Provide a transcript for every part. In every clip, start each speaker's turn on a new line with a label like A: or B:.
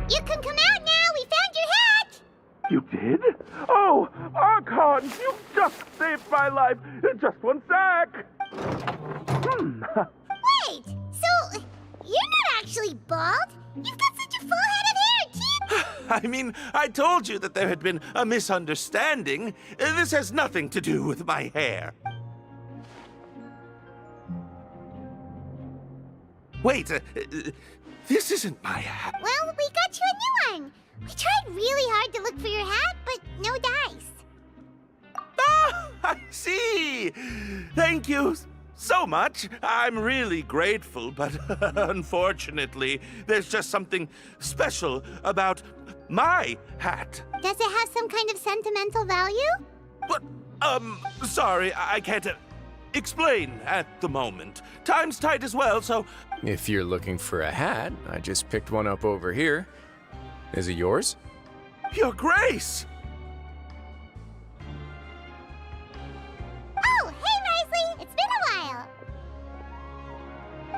A: You can come out now. We found your hat.
B: You did? Oh, Archon, you just saved my life. Just one sec.
A: Wait, so you're not actually bald? You've got such a full head of hair, kid.
C: I mean, I told you that there had been a misunderstanding. This has nothing to do with my hair. Wait, this isn't my hat.
A: Well, we got you a new one. We tried really hard to look for your hat, but no dice.
C: Ah, I see. Thank you so much. I'm really grateful, but unfortunately, there's just something special about my hat.
A: Does it have some kind of sentimental value?
C: But, sorry, I can't explain at the moment. Time's tight as well, so...
D: If you're looking for a hat, I just picked one up over here. Is it yours?
C: Your Grace!
A: Oh, hey, Wriothesley. It's been a while.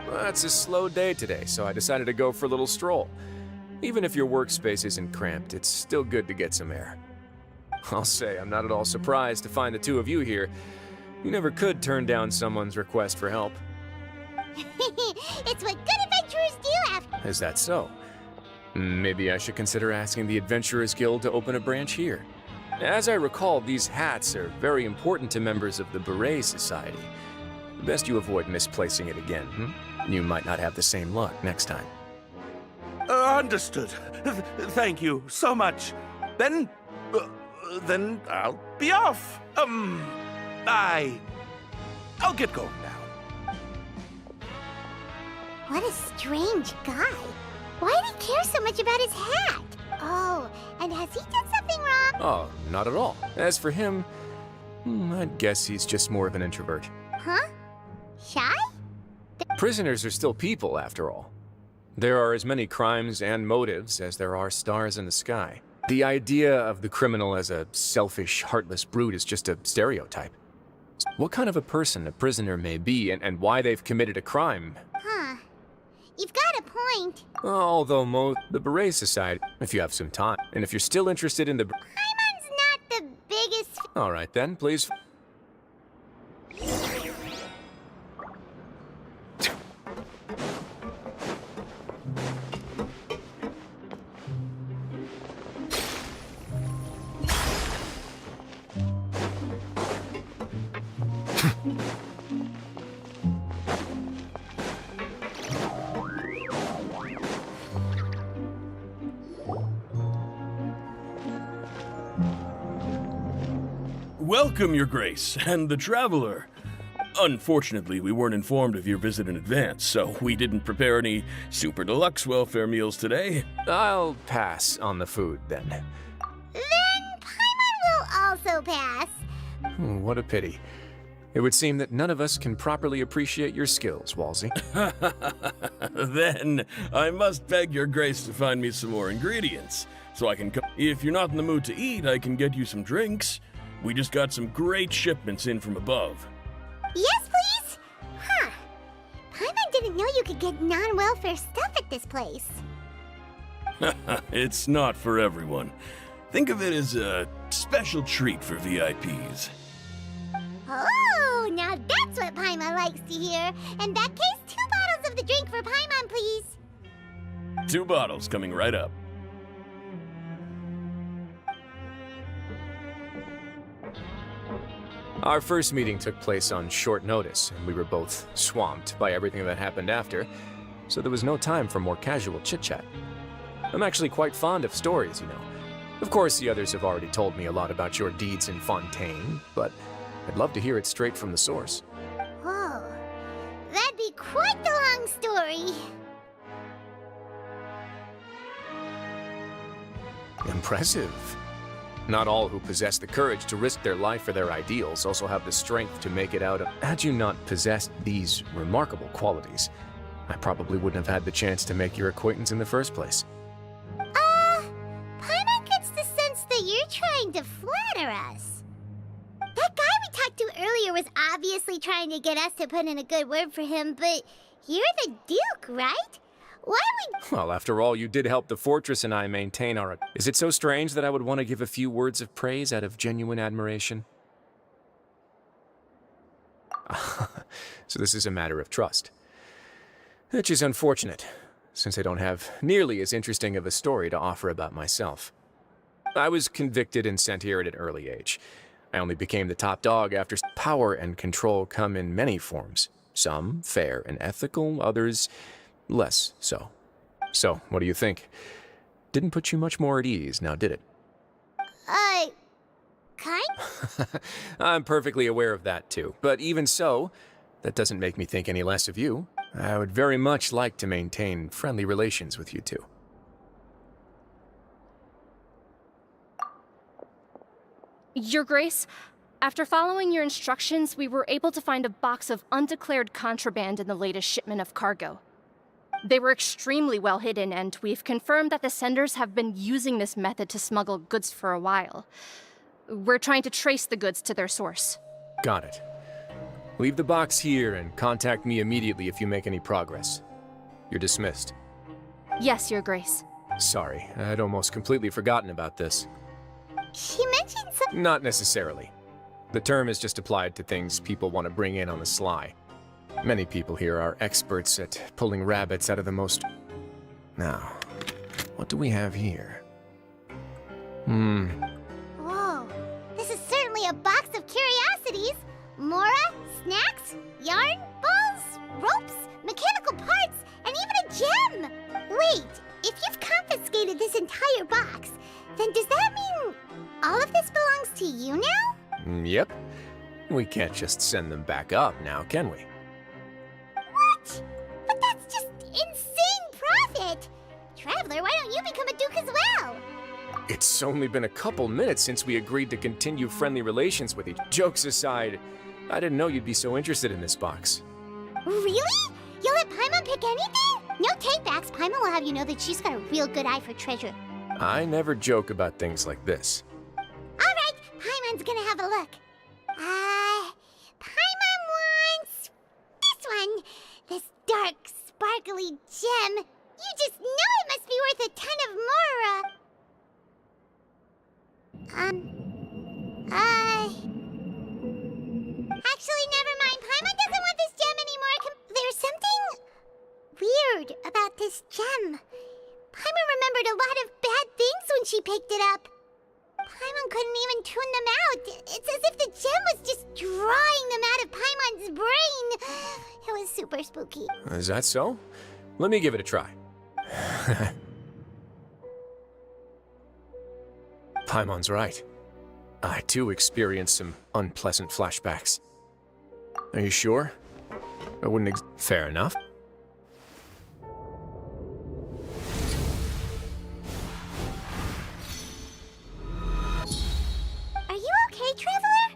D: Well, it's a slow day today, so I decided to go for a little stroll. Even if your workspace isn't cramped, it's still good to get some air. I'll say I'm not at all surprised to find the two of you here. You never could turn down someone's request for help.
A: It's what good adventurers do after...
D: Is that so? Maybe I should consider asking the Adventurers Guild to open a branch here. As I recall, these hats are very important to members of the Beret Society. Best you avoid misplacing it again, You might not have the same luck next time.
C: Understood. Thank you so much. Then I'll be off. I'll get going now.
A: What a strange guy. Why did he care so much about his hat? Oh, and has he done something wrong?
D: Oh, not at all. As for him, I'd guess he's just more of an introvert.
A: Huh? Shy?
D: Prisoners are still people, after all. There are as many crimes and motives as there are stars in the sky. The idea of the criminal as a selfish, heartless brute is just a stereotype. What kind of a person a prisoner may be and why they've committed a crime.
A: Huh. You've got a point.
D: Although the Beret Society, if you have some time, and if you're still interested in the...
A: Paimon's not the biggest...
D: All right then, please.
E: Welcome, Your Grace, and the Traveler. Unfortunately, we weren't informed of your visit in advance, so we didn't prepare any super deluxe welfare meals today.
D: I'll pass on the food, then.
A: Then Paimon will also pass.
D: What a pity. It would seem that none of us can properly appreciate your skills, Walsey.
E: Then, I must beg Your Grace to find me some more ingredients, so I can come. If you're not in the mood to eat, I can get you some drinks. We just got some great shipments in from above.
A: Yes, please? Huh. Paimon didn't know you could get non-welfare stuff at this place.
E: It's not for everyone. Think of it as a special treat for VIPs.
A: Oh, now that's what Paimon likes to hear. In that case, 2 bottles of the drink for Paimon, please.
E: 2 bottles coming right up.
D: Our first meeting took place on short notice, and we were both swamped by everything that happened after, so there was no time for more casual chit-chat. I'm actually quite fond of stories, you know. Of course, the others have already told me a lot about your deeds in Fontaine, but I'd love to hear it straight from the source.
A: Oh, that'd be quite the long story.
D: Impressive. Not all who possess the courage to risk their life for their ideals also have the strength to make it out of... Had you not possessed these remarkable qualities, I probably wouldn't have had the chance to make your acquaintance in the first place.
A: Paimon gets the sense that you're trying to flatter us. That guy we talked to earlier was obviously trying to get us to put in a good word for him, but you're the Duke, right? Why would...
D: Well, after all, you did help the fortress and I maintain our... Is it so strange that I would want to give a few words of praise out of genuine admiration? So this is a matter of trust. Which is unfortunate, since I don't have nearly as interesting of a story to offer about myself. I was convicted and sent here at an early age. I only became the top dog after power and control come in many forms. Some fair and ethical, others less so. So, what do you think? Didn't put you much more at ease, now did it?
A: Kind?
D: I'm perfectly aware of that too, but even so, that doesn't make me think any less of you. I would very much like to maintain friendly relations with you two.
F: Your Grace, after following your instructions, we were able to find a box of undeclared contraband in the latest shipment of cargo. They were extremely well hidden, and we've confirmed that the senders have been using this method to smuggle goods for a while. We're trying to trace the goods to their source.
D: Got it. Leave the box here and contact me immediately if you make any progress. You're dismissed.
F: Yes, Your Grace.
D: Sorry, I'd almost completely forgotten about this.
A: She mentioned some...
D: Not necessarily. The term is just applied to things people want to bring in on the sly. Many people here are experts at pulling rabbits out of the most... Now, what do we have here?
A: Whoa, this is certainly a box of curiosities. Mora, snacks, yarn, balls, ropes, mechanical parts, and even a gem! Wait, if you've confiscated this entire box, then does that mean all of this belongs to you now?
D: Yep. We can't just send them back up now, can we?
A: What? But that's just insane profit! Traveler, why don't you become a duke as well?
D: It's only been a couple minutes since we agreed to continue friendly relations with each. Jokes aside, I didn't know you'd be so interested in this box.
A: Really? You'll let Paimon pick anything? No takebacks. Paimon will have you know that she's got a real good eye for treasure.
D: I never joke about things like this.
A: Alright, Paimon's gonna have a look. Paimon wants... this one. This dark, sparkly gem. You just know it must be worth a ton of Mora. Actually, never mind. Paimon doesn't want this gem anymore. There's something weird about this gem. Paimon remembered a lot of bad things when she picked it up. Paimon couldn't even tune them out. It's as if the gem was just drawing them out of Paimon's brain. It was super spooky.
D: Is that so? Let me give it a try. Paimon's right. I too experienced some unpleasant flashbacks. Are you sure? I wouldn't fair enough.
A: Are you okay, Traveler?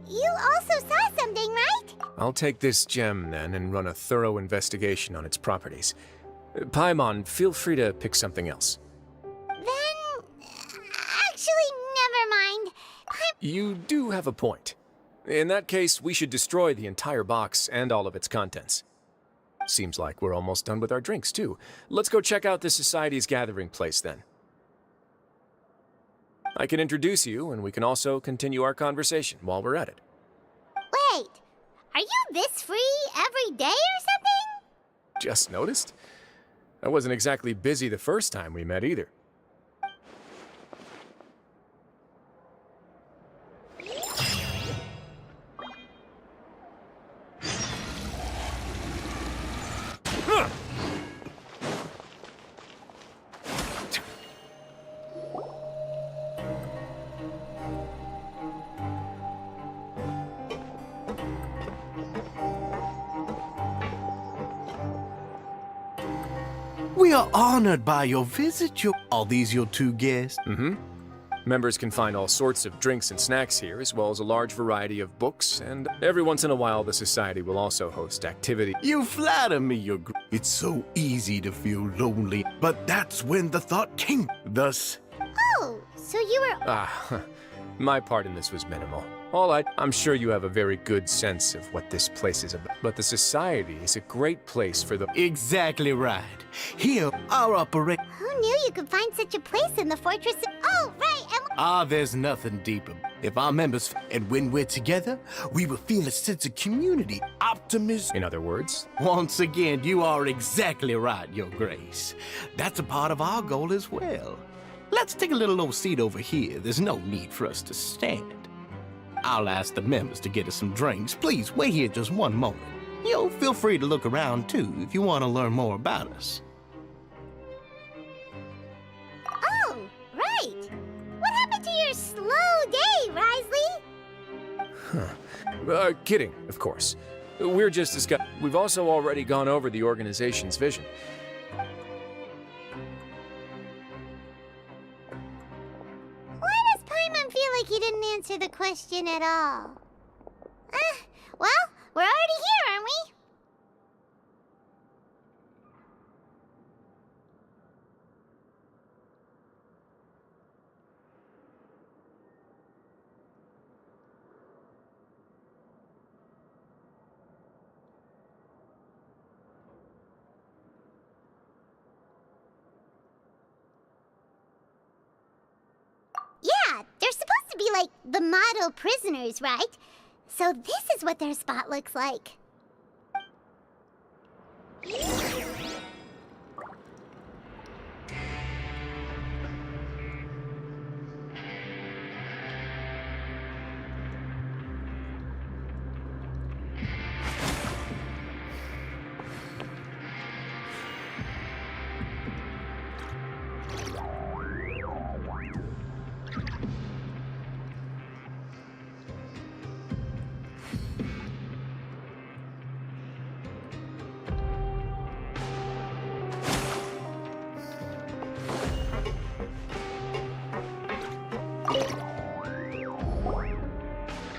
A: You also saw something, right?
D: I'll take this gem then and run a thorough investigation on its properties. Paimon, feel free to pick something else.
A: Then... actually, never mind.
D: You do have a point. In that case, we should destroy the entire box and all of its contents. Seems like we're almost done with our drinks, too. Let's go check out the Society's gathering place, then. I can introduce you, and we can also continue our conversation while we're at it.
A: Wait, are you this free every day or something?
D: Just noticed? I wasn't exactly busy the first time we met, either.
G: We are honored by your visit. Are these your two guests?
D: Members can find all sorts of drinks and snacks here, as well as a large variety of books, and every once in a while the Society will also host activity.
G: You flatter me, It's so easy to feel lonely, but that's when the thought came. Thus...
A: Oh, so you were...
D: My part in this was minimal. I'm sure you have a very good sense of what this place is about. But the Society is a great place for the...
G: Exactly right. Here, our operation...
A: Who knew you could find such a place in the fortress? Oh, right, and
G: there's nothing deeper. If our members and when we're together, we will feel a sense of community, optimism.
D: In other words?
G: Once again, you are exactly right, Your Grace. That's a part of our goal as well. Let's take a little old seat over here. There's no need for us to stand. I'll ask the members to get us some drinks. Please wait here just one moment. Feel free to look around too if you want to learn more about us.
A: oh, right. What happened to your slow day, Wriothesley?
D: Kidding, of course. We're just discussing. We've also already gone over the organization's vision.
A: Why does Paimon feel like he didn't answer the question at all? Well, we're already here, aren't we? Yeah, they're supposed to be like the model prisoners, right? So this is what their spot looks like.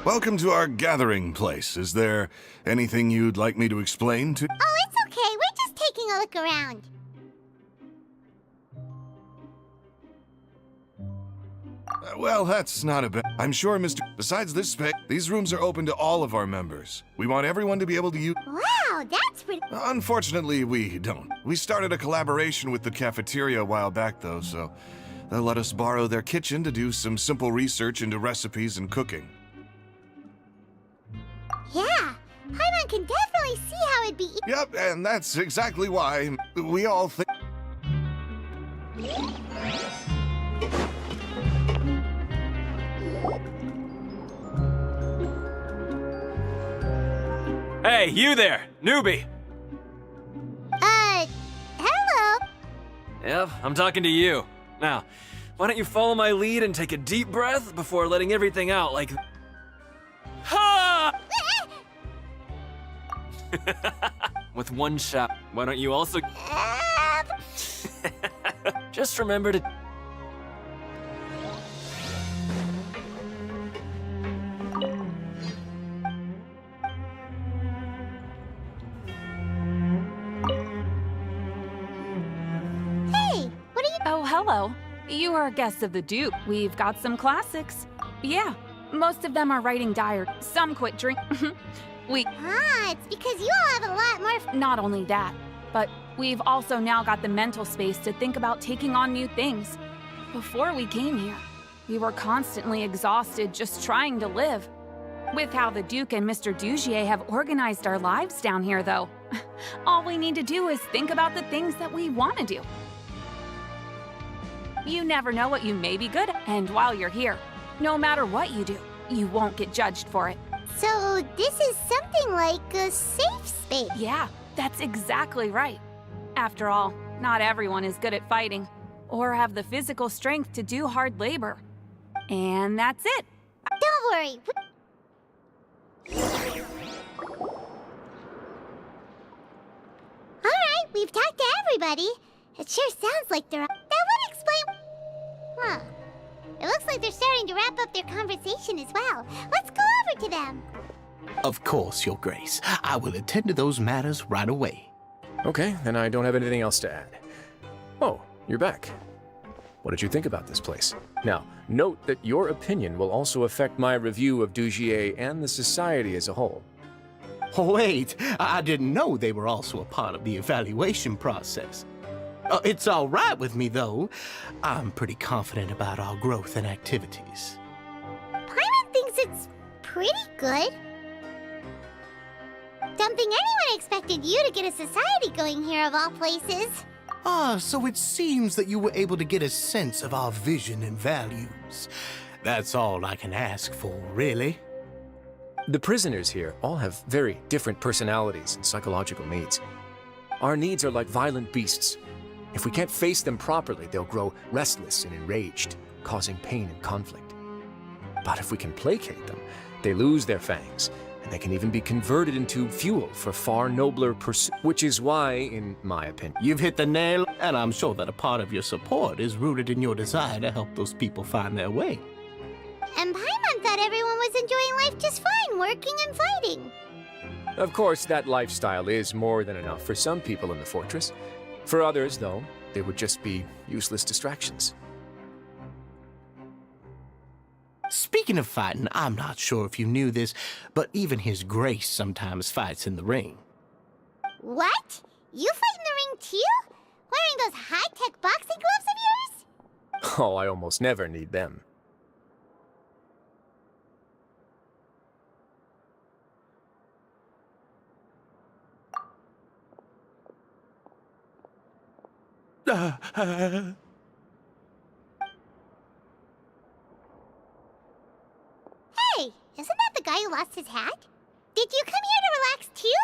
H: Welcome to our gathering place. Is there anything you'd like me to explain to...
A: Oh, it's okay. We're just taking a look around.
H: Well, that's not a bad... I'm sure, Mr... Besides this space, these rooms are open to all of our members. We want everyone to be able to use...
A: Wow, that's pretty...
H: Unfortunately, we don't. We started a collaboration with the cafeteria a while back, though, so they'll let us borrow their kitchen to do some simple research into recipes and cooking.
A: Yeah, Paimon can definitely see how it'd be...
H: Yep, and that's exactly why we all think...
I: Hey, you there, newbie!
A: Hello?
I: Yep, I'm talking to you. Now, why don't you follow my lead and take a deep breath before letting everything out like... Ha! With one shot. Why don't you also... Just remember to...
A: Hey, what are you...
J: Oh, hello. You are a guest of the Duke. We've got some classics. Yeah, most of them are writing diary. Some quit drink.
A: It's because you all have a lot more...
J: Not only that, but we've also now got the mental space to think about taking on new things. Before we came here, we were constantly exhausted just trying to live. With how the Duke and Mr. Dugier have organized our lives down here, though, all we need to do is think about the things that we want to do. You never know what you may be good at, and while you're here, no matter what you do, you won't get judged for it.
A: So this is something like a safe space.
J: Yeah, that's exactly right. After all, not everyone is good at fighting, or have the physical strength to do hard labor. And that's it.
A: Don't worry. Alright, we've talked to everybody. It sure sounds like they're... That would explain... Huh. It looks like they're starting to wrap up their conversation as well. Let's go over to them.
G: Of course, Your Grace. I will attend to those matters right away.
D: Okay, then I don't have anything else to add. Oh, you're back. What did you think about this place? Now, note that your opinion will also affect my review of Dugier and the society as a whole.
G: Wait, I didn't know they were also a part of the evaluation process. It's all right with me, though. I'm pretty confident about our growth and activities.
A: Paimon thinks it's pretty good. Don't think anyone expected you to get a society going here of all places.
G: So it seems that you were able to get a sense of our vision and values. That's all I can ask for, really.
D: The prisoners here all have very different personalities and psychological needs. Our needs are like violent beasts. If we can't face them properly, they'll grow restless and enraged, causing pain and conflict. But if we can placate them, they lose their fangs, and they can even be converted into fuel for far nobler pursuits, which is why, in my opinion...
G: You've hit the nail, and I'm sure that a part of your support is rooted in your desire to help those people find their way.
A: And Paimon thought everyone was enjoying life just fine, working and fighting.
D: Of course, that lifestyle is more than enough for some people in the fortress. For others, though, they would just be useless distractions.
G: Speaking of fighting, I'm not sure if you knew this, but even His Grace sometimes fights in the ring.
A: What? You fight in the ring too? Wearing those high-tech boxing gloves of yours?
D: Oh, I almost never need them.
A: Hey, isn't that the guy who lost his hat? Did you come here to relax too?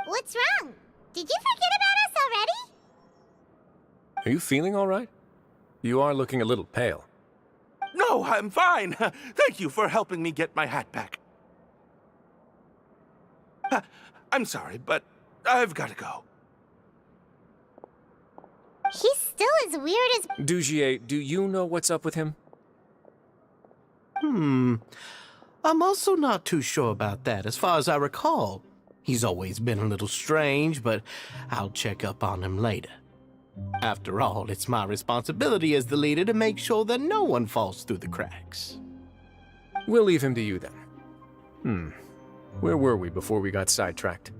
A: What's wrong? Did you forget about us already?
D: Are you feeling all right? You are looking a little pale.
C: No, I'm fine. Thank you for helping me get my hat back. I'm sorry, but I've got to go.
A: He's still as weird as...
D: Dugier, do you know what's up with him?
G: I'm also not too sure about that. As far as I recall, he's always been a little strange, but I'll check up on him later. After all, it's my responsibility as the leader to make sure that no one falls through the cracks.
D: We'll leave him to you then. Where were we before we got sidetracked?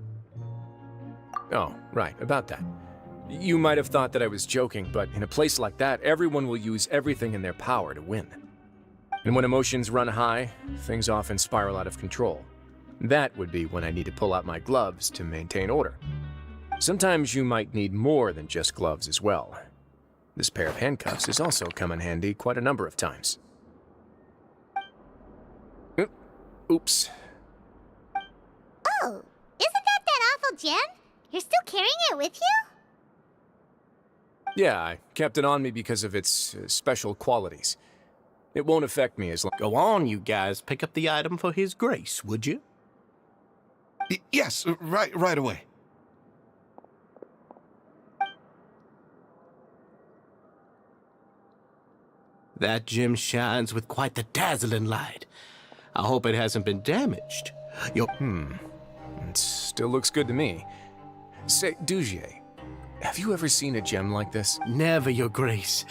D: Oh, right, about that. You might have thought that I was joking, but in a place like that, everyone will use everything in their power to win. And when emotions run high, things often spiral out of control. That would be when I need to pull out my gloves to maintain order. Sometimes you might need more than just gloves as well. This pair of handcuffs has also come in handy quite a number of times. Oops.
A: Oh, isn't that awful gem? You're still carrying it with you?
D: Yeah, I kept it on me because of its special qualities. It won't affect me as long...
G: Go on, you guys. Pick up the item for His Grace, would you?
H: Yes, right away.
G: That gem shines with quite the dazzling light. I hope it hasn't been damaged.
D: It still looks good to me. Say, Dugier, have you ever seen a gem like this?
G: Never, Your Grace.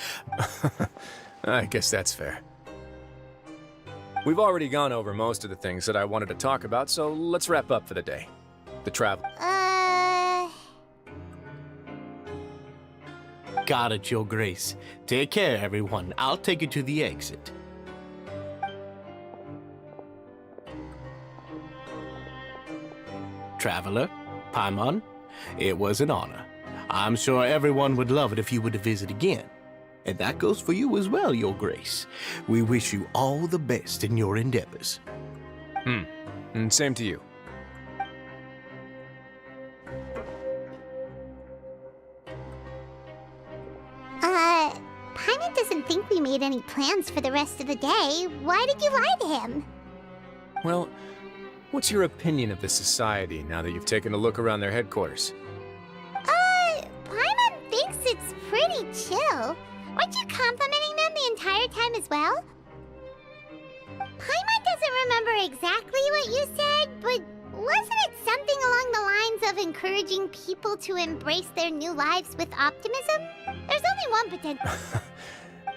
D: I guess that's fair. We've already gone over most of the things that I wanted to talk about, so let's wrap up for the day. The travel.
G: Got it, Your Grace. Take care, everyone. I'll take you to the exit. Traveler, Paimon, it was an honor. I'm sure everyone would love it if you were to visit again. And that goes for you as well, Your Grace. We wish you all the best in your endeavors.
D: And same to you.
A: Paimon doesn't think we made any plans for the rest of the day. Why did you lie to him?
D: Well, what's your opinion of the society now that you've taken a look around their headquarters?
A: Paimon thinks it's pretty chill. Weren't you complimenting them the entire time as well? Paimon doesn't remember exactly what you said, but encouraging people to embrace their new lives with optimism? There's only one potential.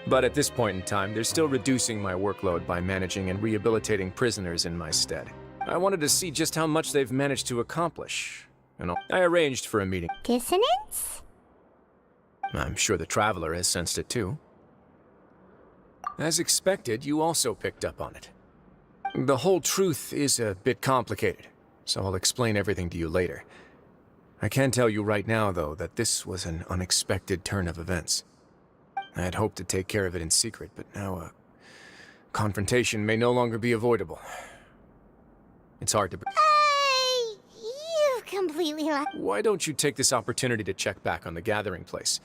D: But at this point in time, they're still reducing my workload by managing and rehabilitating prisoners in my stead. I wanted to see just how much they've managed to accomplish. And I arranged for a meeting.
A: Dissonance?
D: I'm sure the Traveler has sensed it too. As expected, you also picked up on it. The whole truth is a bit complicated, so I'll explain everything to you later. I can tell you right now, though, that this was an unexpected turn of events. I had hoped to take care of it in secret, but now a confrontation may no longer be avoidable. It's hard to...
A: You completely lost.
D: Why don't you take this opportunity to check back on the gathering place?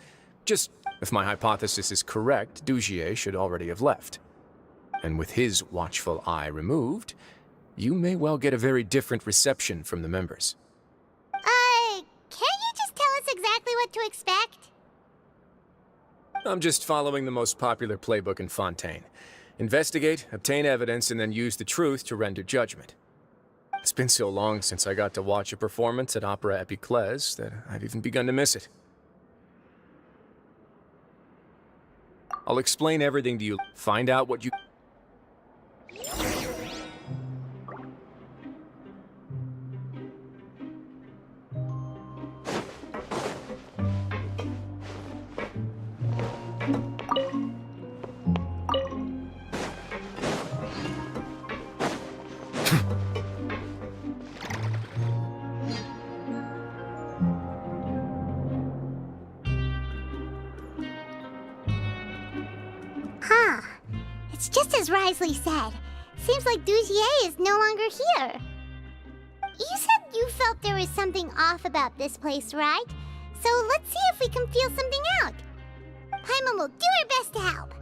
D: Just, if my hypothesis is correct, Dugier should already have left. And with his watchful eye removed, you may well get a very different reception from the members.
A: Can't you just tell us exactly what to expect?
D: I'm just following the most popular playbook in Fontaine. Investigate, obtain evidence, and then use the truth to render judgment. It's been so long since I got to watch a performance at Opera Epiclese that I've even begun to miss it. I'll explain everything to you. Find out what you...
A: Huh. It's just as Wriothesley said. Seems like Dugier is no longer here. You said you felt there was something off about this place, right? So let's see if we can feel something out. Paimon will do her best to help.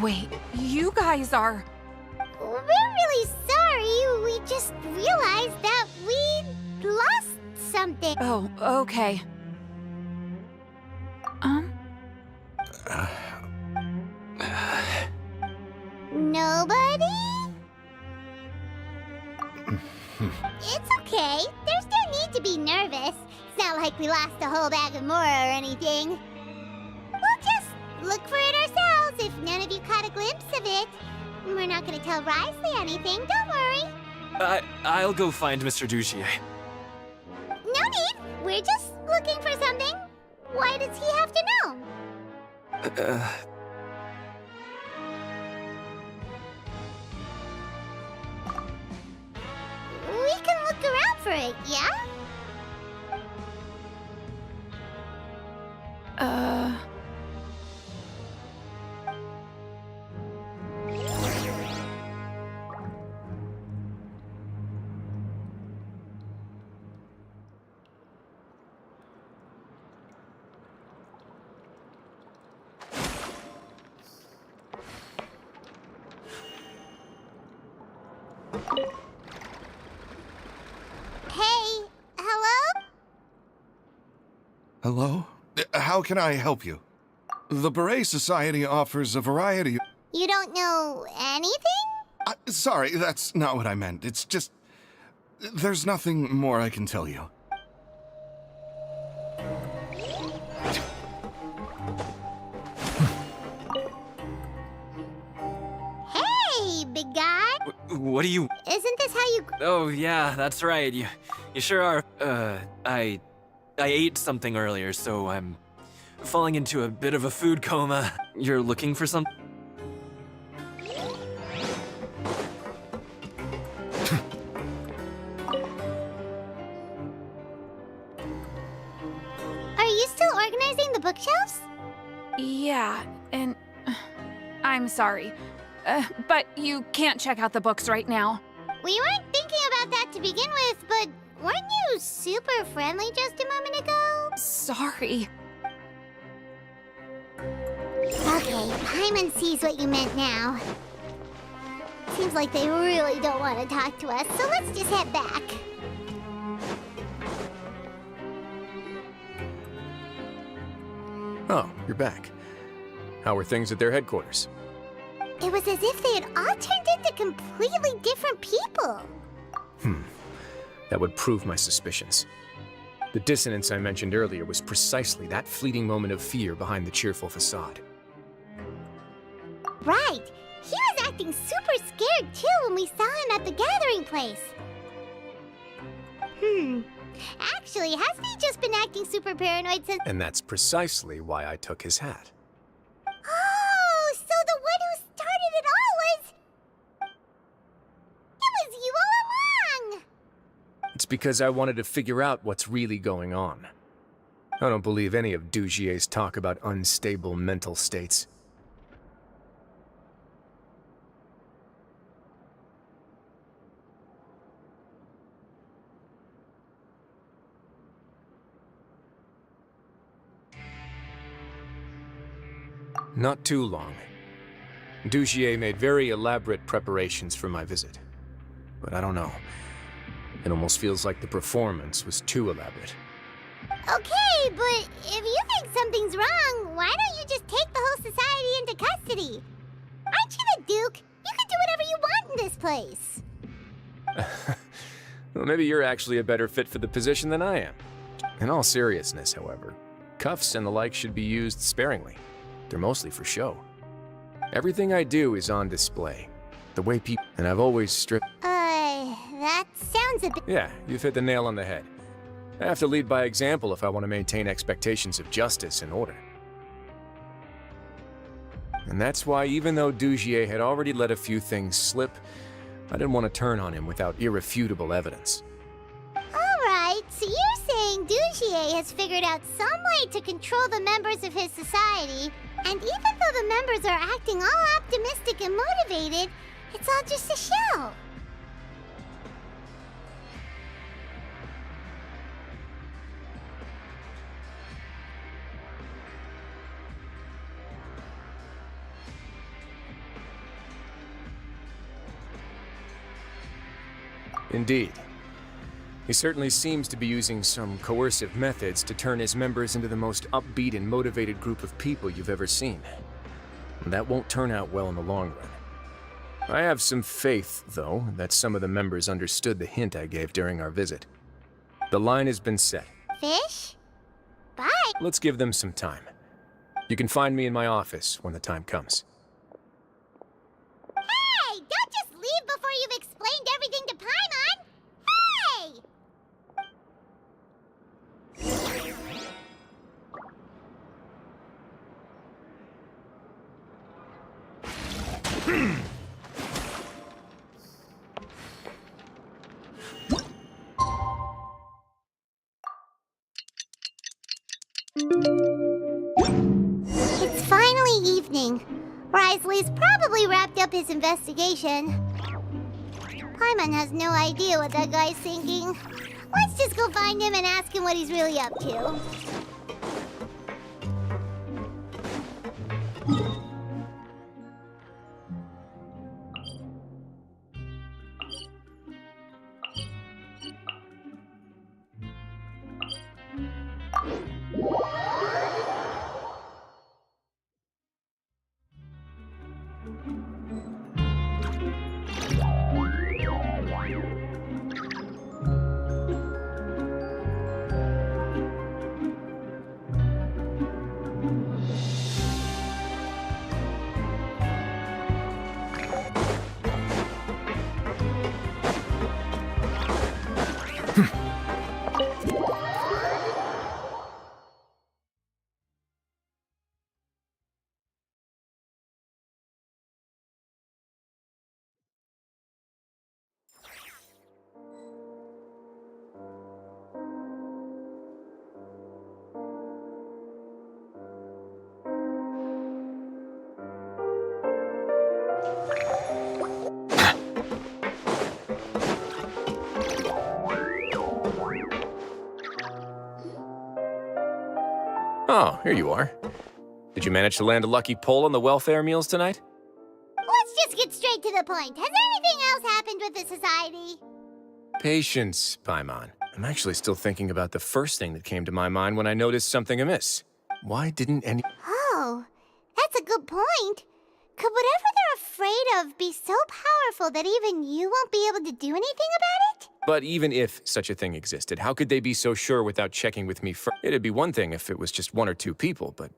J: Wait, you guys are...
A: We're really sorry. We just realized that we lost something.
J: Oh, okay.
A: Nobody? It's okay. There's no need to be nervous. It's not like we lost a whole bag of Mora or anything. We'll just look for it ourselves if none of you caught a glimpse of it. We're not gonna tell Wriothesley anything, don't worry.
I: I'll go find Mr. Dugier.
A: No need. We're just looking for something. Why does he have to know? We can look around for it, yeah? Hey, hello?
H: Hello? How can I help you? The Beret Society offers a variety...
A: You don't know anything?
H: Sorry, that's not what I meant. It's just... There's nothing more I can tell you.
A: Hey, big guy.
I: What do you...
A: Isn't this how you...
I: Oh, yeah, that's right. You sure are. I ate something earlier, so I'm falling into a bit of a food coma. You're looking for something?
A: Are you still organizing the bookshelves?
J: Yeah, and... I'm sorry. But you can't check out the books right now.
A: We weren't thinking about that to begin with, but weren't you super friendly just a moment ago?
J: Sorry.
A: Okay, Paimon sees what you meant now. Seems like they really don't want to talk to us, so let's just head back.
D: Oh, you're back. How were things at their headquarters?
A: It was as if they had all turned into completely different people.
D: That would prove my suspicions. The dissonance I mentioned earlier was precisely that fleeting moment of fear behind the cheerful facade.
A: Right. He was acting super scared too when we saw him at the gathering place. Actually, hasn't he just been acting super paranoid since—
D: And that's precisely why I took his hat.
A: Oh, so the one who started it all was— It was you all along!
D: It's because I wanted to figure out what's really going on. I don't believe any of Dugier's talk about unstable mental states. Not too long. Dugier made very elaborate preparations for my visit. But I don't know. It almost feels like the performance was too elaborate.
A: Okay, but if you think something's wrong, why don't you just take the whole society into custody? Aren't you the Duke? You can do whatever you want in this place.
D: Well, maybe you're actually a better fit for the position than I am. In all seriousness, however, cuffs and the like should be used sparingly. They're mostly for show. Everything I do is on display. The way people— and I've always stripped—
A: That sounds a bit—
D: Yeah, you've hit the nail on the head. I have to lead by example if I want to maintain expectations of justice and order. And that's why, even though Dugier had already let a few things slip, I didn't want to turn on him without irrefutable evidence.
A: Alright, so you're saying Dugier has figured out some way to control the members of his society, and even though the members are acting all optimistic and motivated, it's all just a show.
D: Indeed. He certainly seems to be using some coercive methods to turn his members into the most upbeat and motivated group of people you've ever seen. And that won't turn out well in the long run. I have some faith, though, that some of the members understood the hint I gave during our visit. The line has been set.
A: Fish? Bye.
D: Let's give them some time. You can find me in my office when the time comes.
A: Hey! Don't just leave before you've explained everything to Paimon! Hey! It's finally evening. Wriothesley's probably wrapped up his investigation. Paimon has no idea what that guy's thinking. Let's just go find him and ask him what he's really up to.
D: Oh, here you are. Did you manage to land a lucky pull on the welfare meals tonight?
A: Let's just Let's get straight to the point. Has anything else happened with the society?
D: Patience, Paimon. I'm actually still thinking about the first thing that came to my mind when I noticed something amiss. Why didn't any...
A: Oh, that's a good point. Could whatever they're afraid of be so powerful that even you won't be able to do anything about it?
D: But even if such a thing existed, how could they be so sure without checking with me first? It'd be one thing if it was just one or two people, but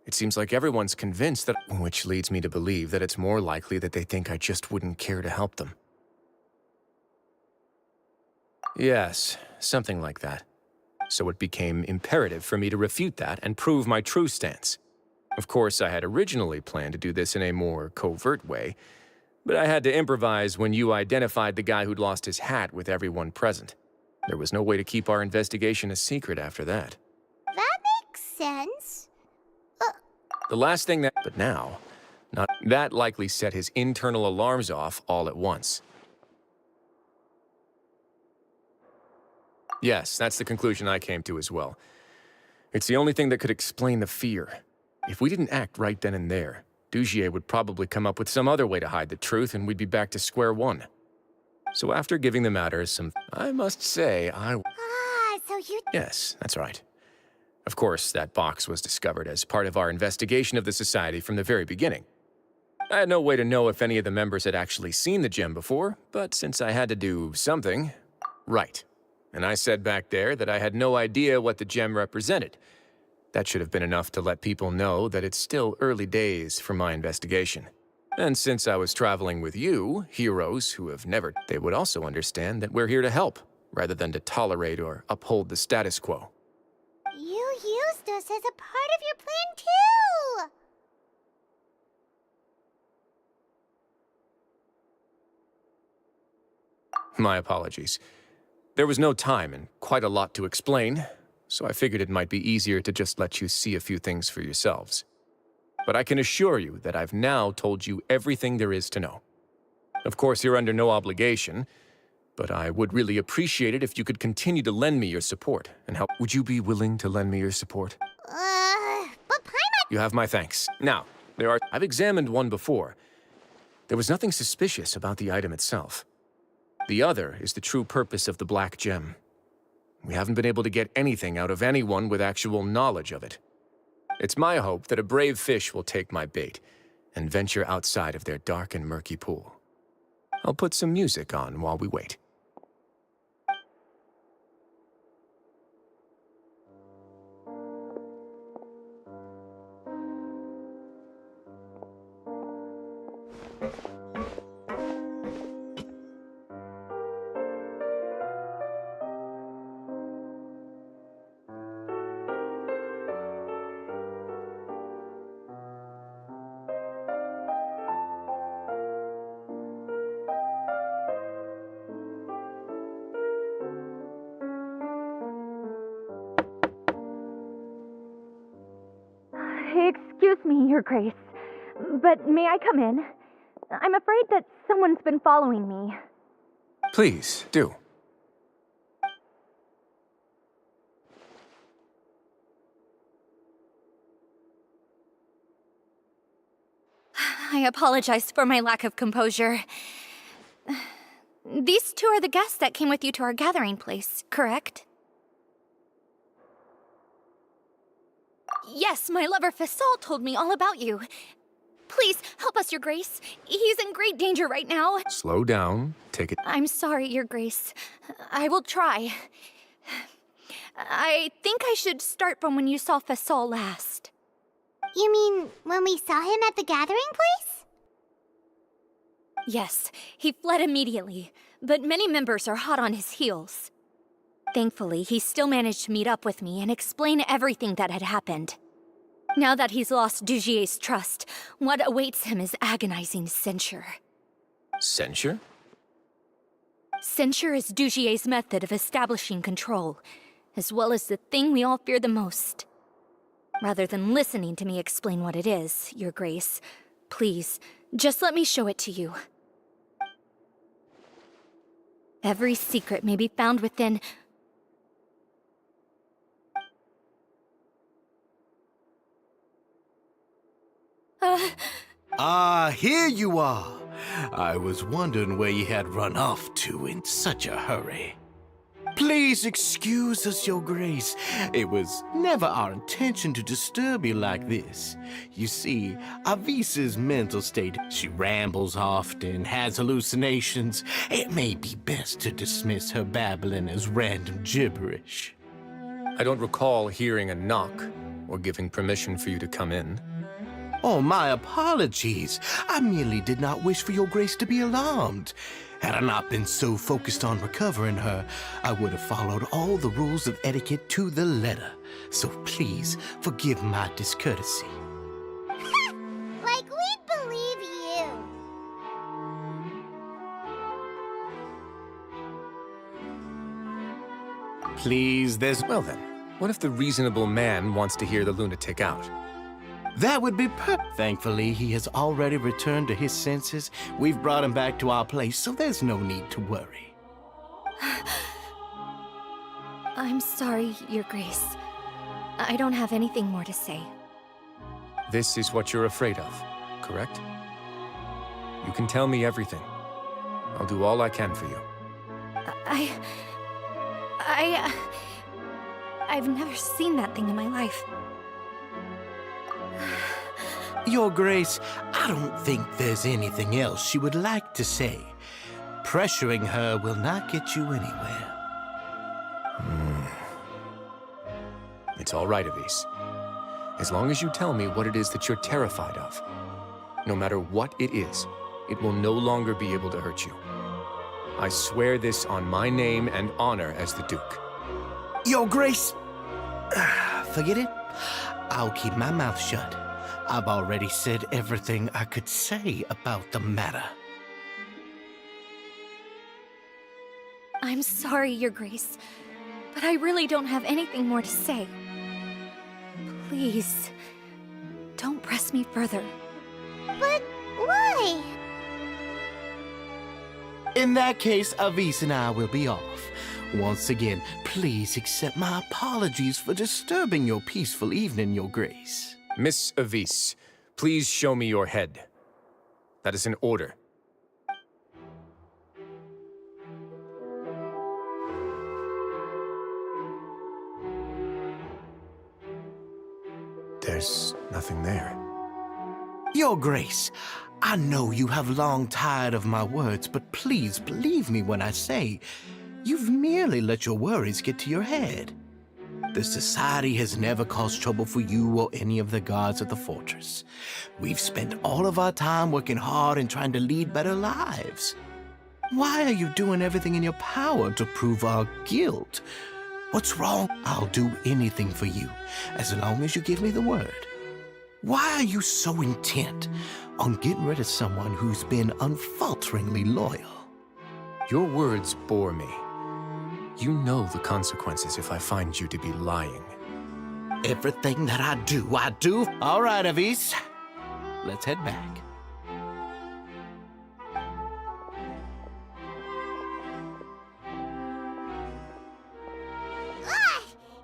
D: it seems like everyone's convinced that... Which leads me to believe that it's more likely that they think I just wouldn't care to help them. Yes, something like that. So it became imperative for me to refute that and prove my true stance. Of course, I had originally planned to do this in a more covert way, but I had to improvise when you identified the guy who'd lost his hat with everyone present. There was no way to keep our investigation a secret after that.
A: That makes sense.
D: The last thing that... But now, that likely set his internal alarms off all at once. Yes, that's the conclusion I came to as well. It's the only thing that could explain the fear. If we didn't act right then and there, Dugier would probably come up with some other way to hide the truth and we'd be back to square one. So after giving the matter some... I must say,
A: So you...
D: Yes, that's right. Of course, that box was discovered as part of our investigation of the society from the very beginning. I had no way to know if any of the members had actually seen the gem before, but since I had to do something... Right. And I said back there that I had no idea what the gem represented. That should have been enough to let people know that it's still early days for my investigation. And since I was traveling with you, heroes who have never... They would also understand that we're here to help, rather than to tolerate or uphold the status quo.
A: You used us as a part of your plan, too!
D: My apologies. There was no time and quite a lot to explain, so I figured it might be easier to just let you see a few things for yourselves. But I can assure you that I've now told you everything there is to know. Of course, you're under no obligation, but I would really appreciate it if you could continue to lend me your support and help. Would you be willing to lend me your support?
A: But Paimon...
D: You have my thanks. Now, I've examined one before. There was nothing suspicious about the item itself. The other is the true purpose of the black gem. We haven't been able to get anything out of anyone with actual knowledge of it. It's my hope that a brave fish will take my bait and venture outside of their dark and murky pool. I'll put some music on while we wait.
K: Excuse me, Your Grace, but may I come in? I'm afraid that someone's been following me.
D: Please, do.
K: I apologize for my lack of composure. These two are the guests that came with you to our gathering place, correct? Yes, my lover Faisal told me all about you. Please, help us, Your Grace. He's in great danger right now.
D: Slow down. Take it.
K: I'm sorry, Your Grace. I will try. I think I should start from when you saw Faisal last.
A: You mean when we saw him at the gathering place?
K: Yes, he fled immediately, but many members are hot on his heels. Thankfully, he still managed to meet up with me and explain everything that had happened. Now that he's lost Dugier's trust, what awaits him is agonizing censure.
D: Censure?
K: Censure is Dugier's method of establishing control, as well as the thing we all fear the most. Rather than listening to me explain what it is, Your Grace, please, just let me show it to you. Every secret may be found within...
G: Here you are. I was wondering where you had run off to in such a hurry. Please excuse us, Your Grace. It was never our intention to disturb you like this. You see, Avisa's mental state, she rambles often, has hallucinations. It may be best to dismiss her babbling as random gibberish.
D: I don't recall hearing a knock or giving permission for you to come in.
G: Oh, my apologies. I merely did not wish for Your Grace to be alarmed. Had I not been so focused on recovering her, I would have followed all the rules of etiquette to the letter. So please forgive my discourtesy.
A: Like we'd believe you.
G: Please, there's...
D: Well then, what if the reasonable man wants to hear the lunatic out?
G: That would be Thankfully, he has already returned to his senses. We've brought him back to our place, so there's no need to worry.
K: I'm sorry, Your Grace. I don't have anything more to say.
D: This is what you're afraid of, correct? You can tell me everything. I'll do all I can for you.
K: I've never seen that thing in my life.
G: Your Grace, I don't think there's anything else she would like to say. Pressuring her will not get you anywhere.
D: It's all right, Avis. As long as you tell me what it is that you're terrified of. No matter what it is, it will no longer be able to hurt you. I swear this on my name and honor as the Duke.
G: Your Grace! Forget it. I'll keep my mouth shut. I've already said everything I could say about the matter.
K: I'm sorry, Your Grace, but I really don't have anything more to say. Please, don't press me further.
A: But why?
G: In that case, Avis and I will be off. Once again, please accept my apologies for disturbing your peaceful evening, Your Grace.
D: Miss Avis, please show me your head. That is an order. There's nothing there.
G: Your Grace, I know you have long tired of my words, but please believe me when I say you've merely let your worries get to your head. The Society has never caused trouble for you or any of the guards at the fortress. We've spent all of our time working hard and trying to lead better lives. Why are you doing everything in your power to prove our guilt? What's wrong? I'll do anything for you, as long as you give me the word. Why are you so intent on getting rid of someone who's been unfalteringly loyal?
D: Your words bore me. You know the consequences if I find you to be lying.
G: Everything that I do. All right, Avis. Let's head back.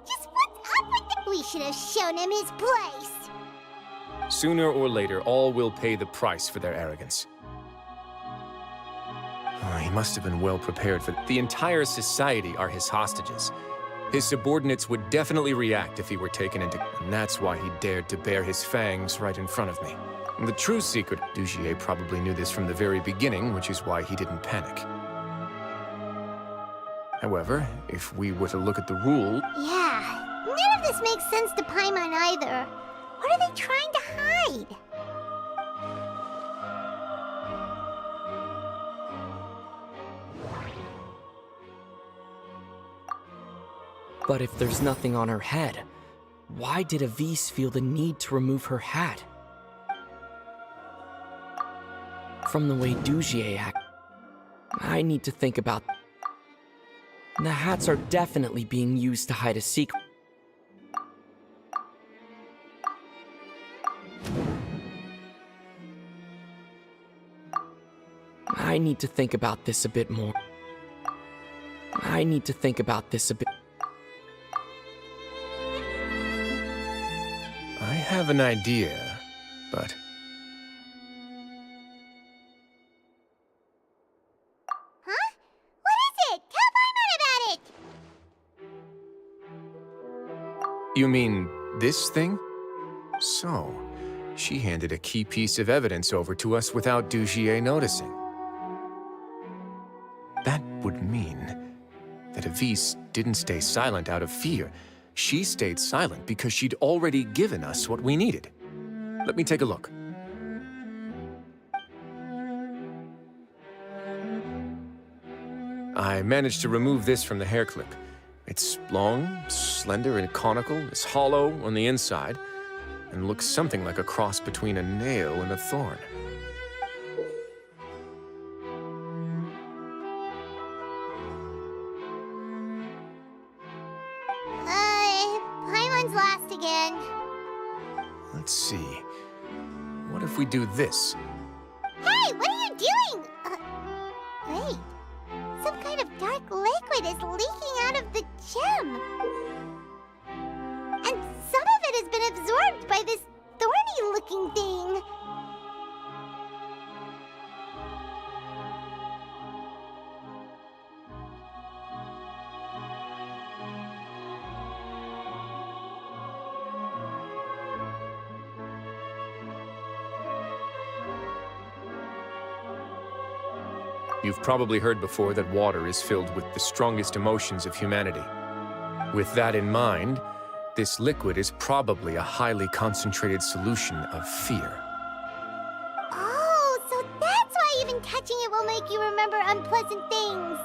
A: Just what's up with the... We should have shown him his place.
D: Sooner or later, all will pay the price for their arrogance. He must have been well prepared for... The entire society are his hostages. His subordinates would definitely react if he were taken into... And that's why he dared to bare his fangs right in front of me. And the true secret... Dugier probably knew this from the very beginning, which is why he didn't panic. However, if we were to look at the rule...
A: Yeah, none of this makes sense to Paimon either. What are they trying to hide?
L: But if there's nothing on her head, why did Avis feel the need to remove her hat? From the way Dugier acted, I need to think about... The hats are definitely being used to hide a secret. I need to think about this a bit more.
D: I have an idea, but... You mean this thing? So, she handed a key piece of evidence over to us without Dugier noticing. That would mean that Avise didn't stay silent out of fear. She stayed silent because she'd already given us what we needed. Let me take a look. I managed to remove this from the hair clip. It's long, slender, and conical, is hollow on the inside, and looks something like a cross between a nail and a thorn.
A: Paimon's lost again.
D: Let's see. What if we do this?
A: Hey, what are you doing? Wait. Some kind of dark liquid is leaking out of the gem. And some of it has been absorbed by this thorny-looking thing.
D: You've probably heard before that water is filled with the strongest emotions of humanity. With that in mind, this liquid is probably a highly concentrated solution of fear.
A: Oh, so that's why even touching it will make you remember unpleasant things.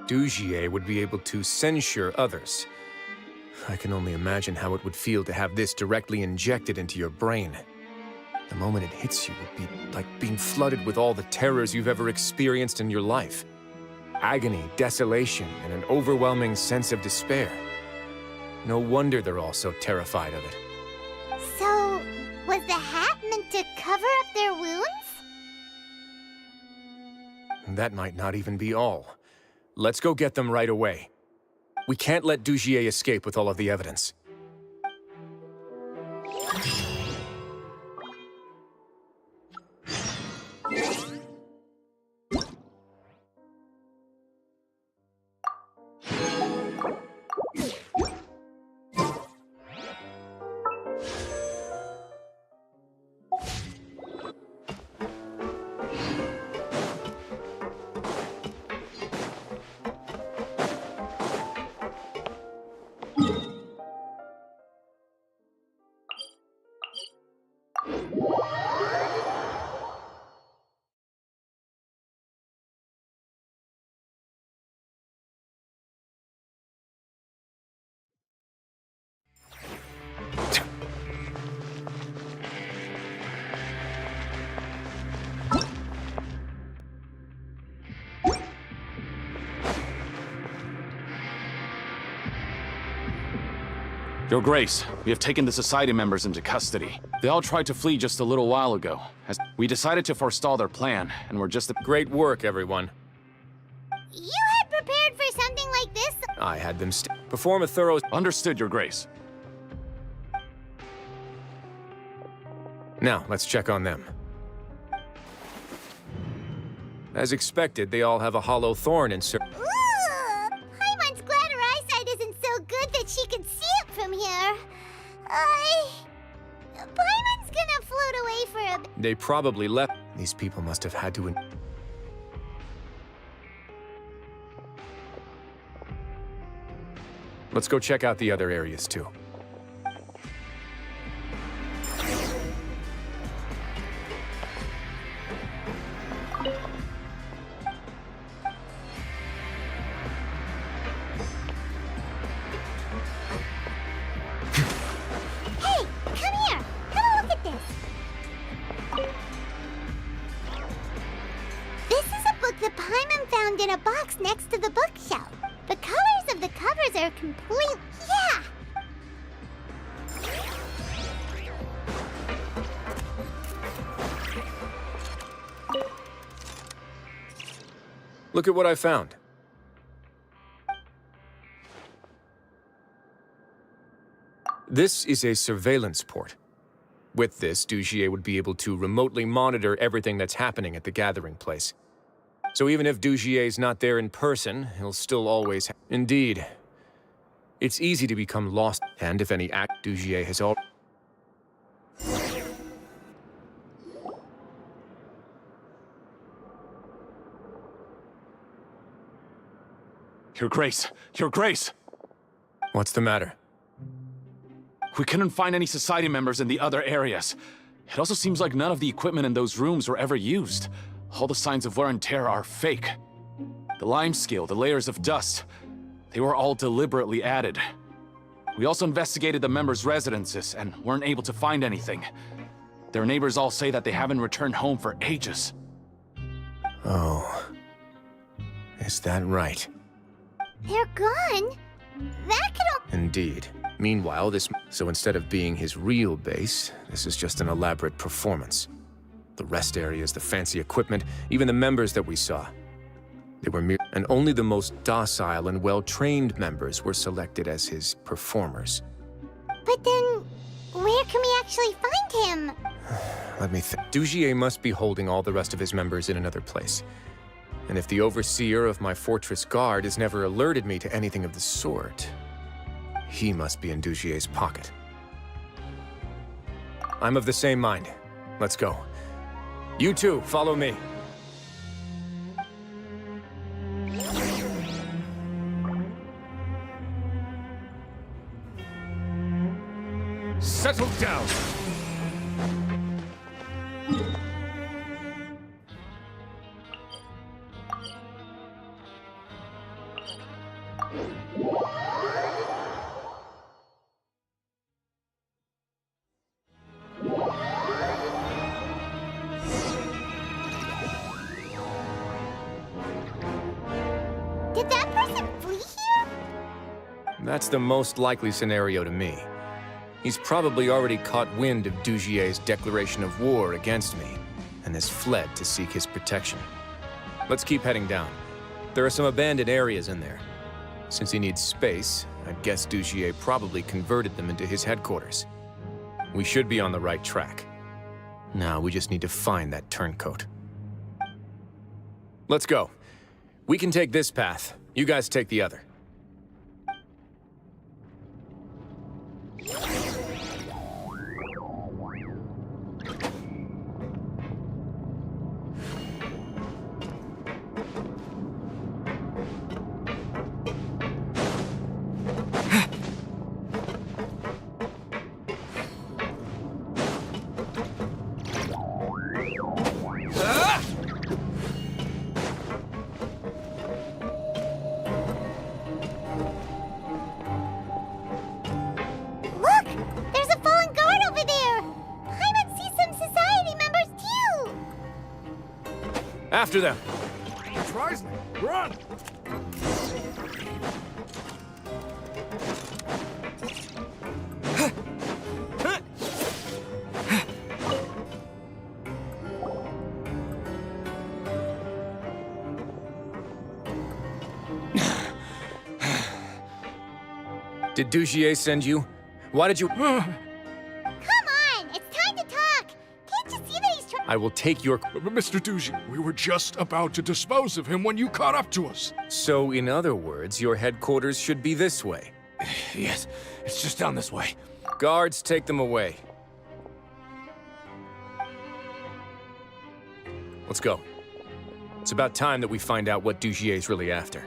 D: Dugier would be able to censure others. I can only imagine how it would feel to have this directly injected into your brain. The moment it hits you would be like being flooded with all the terrors you've ever experienced in your life. Agony, desolation, and an overwhelming sense of despair. No wonder they're all so terrified of it.
A: So, was the hat meant to cover up their wounds?
D: That might not even be all. Let's go get them right away. We can't let Dugier escape with all of the evidence.
M: Your Grace, we have taken the Society members into custody. They all tried to flee just a little while ago. We decided to forestall their plan, and we're just...
D: Great work, everyone.
A: You had prepared for something like this?
D: I had them perform a thorough...
M: Understood, Your Grace.
D: Now, let's check on them. As expected, they all have a hollow thorn insert.
A: Paimon's glad her eyesight isn't so good that she can see it from here. Paimon's gonna float away for a bit.
D: They probably left. These people must have had to... Let's go check out the other areas, too.
A: Hey, come here. Have a look at this. This is a book that Paimon found in a box next to the bookshelf. The colors of the covers are complete. Yeah!
D: Look at what I found. This is a surveillance port. With this, Dugier would be able to remotely monitor everything that's happening at the gathering place. So even if Dugier's not there in person, he'll still always Indeed. It's easy to become lost, and if any act Dugier has all...
M: Your Grace! Your Grace!
D: What's the matter?
M: We couldn't find any Society members in the other areas. It also seems like none of the equipment in those rooms were ever used. All the signs of wear and tear are fake. The lime scale, the layers of dust, they were all deliberately added. We also investigated the members' residences and weren't able to find anything. Their neighbors all say that they haven't returned home for ages.
D: Oh. Is that right?
A: They're gone? That could all...
D: Indeed. Meanwhile, So instead of being his real base, this is just an elaborate performance. The rest areas, the fancy equipment, even the members that we saw. They were mere... And only the most docile and well-trained members were selected as his performers.
A: But then, where can we actually find him?
D: Let me think. Dugier must be holding all the rest of his members in another place. And if the overseer of my fortress guard has never alerted me to anything of the sort, he must be in Dugier's pocket. I'm of the same mind. Let's go. You two, follow me.
B: Settle down.
A: Did that person flee here?
D: That's the most likely scenario to me. He's probably already caught wind of Dugier's declaration of war against me, and has fled to seek his protection. Let's keep heading down. There are some abandoned areas in there. Since he needs space, I'd guess Dugier probably converted them into his headquarters. We should be on the right track. Now we just need to find that turncoat. Let's go. We can take this path. You guys take the other.
A: Look! There's a fallen guard over there! Paimon sees some society members too!
D: After them!
B: Tries me. Run!
D: Did Dugier send you? Why did you...
A: Come on! It's time to talk! Can't you see that he's trying...
D: I will take your...
B: Mr. Dugier, we were just about to dispose of him when you caught up to us.
D: So, in other words, your headquarters should be this way.
G: Yes, it's just down this way.
D: Guards, take them away. Let's go. It's about time that we find out what Dugier's really after.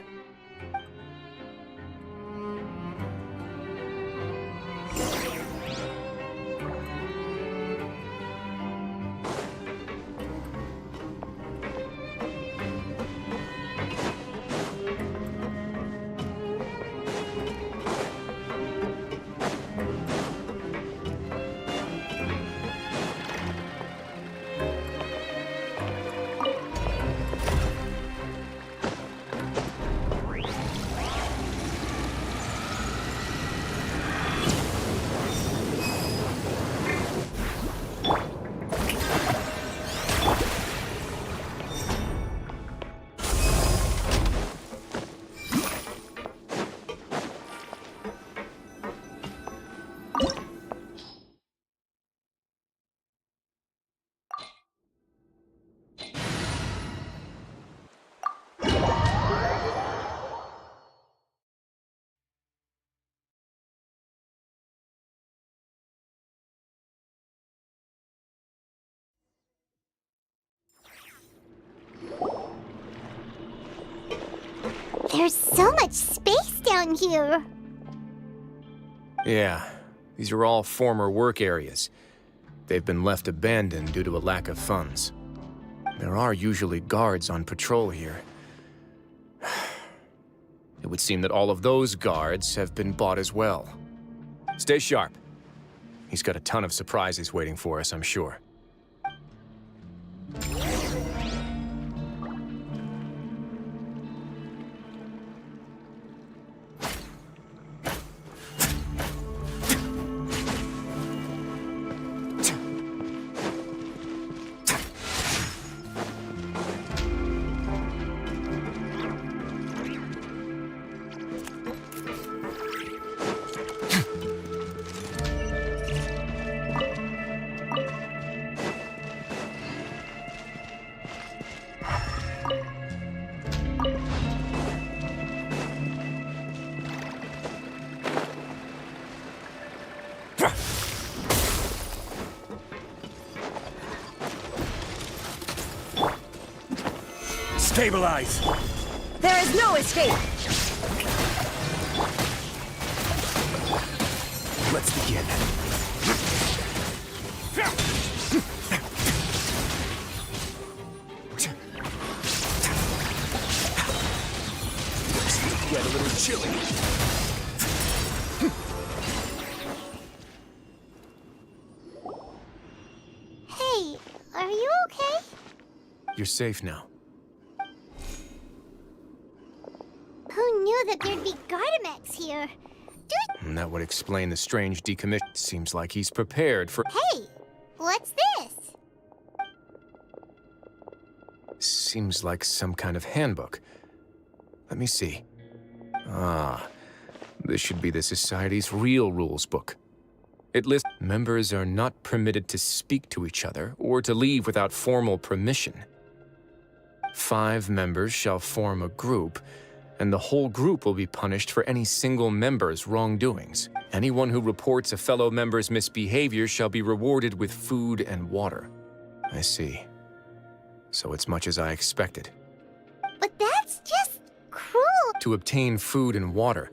A: There's so much space down here.
D: Yeah, these are all former work areas. They've been left abandoned due to a lack of funds. There are usually guards on patrol here. It would seem that all of those guards have been bought as well. Stay sharp. He's got a ton of surprises waiting for us, I'm sure.
B: Stabilize!
N: There is no escape!
B: Let's begin. Get a little chilly.
A: Hey, are you okay?
D: You're safe now.
A: Who knew that there'd be Gardamex here?
D: And that would explain the strange decommission. Seems like he's prepared for—
A: Hey, what's this?
D: Seems like some kind of handbook. Let me see. Ah, this should be the Society's real rules book. It lists members are not permitted to speak to each other or to leave without formal permission. 5 members shall form a group, and the whole group will be punished for any single member's wrongdoings. Anyone who reports a fellow member's misbehavior shall be rewarded with food and water. I see. So it's much as I expected.
A: But that's just cruel.
D: To obtain food and water,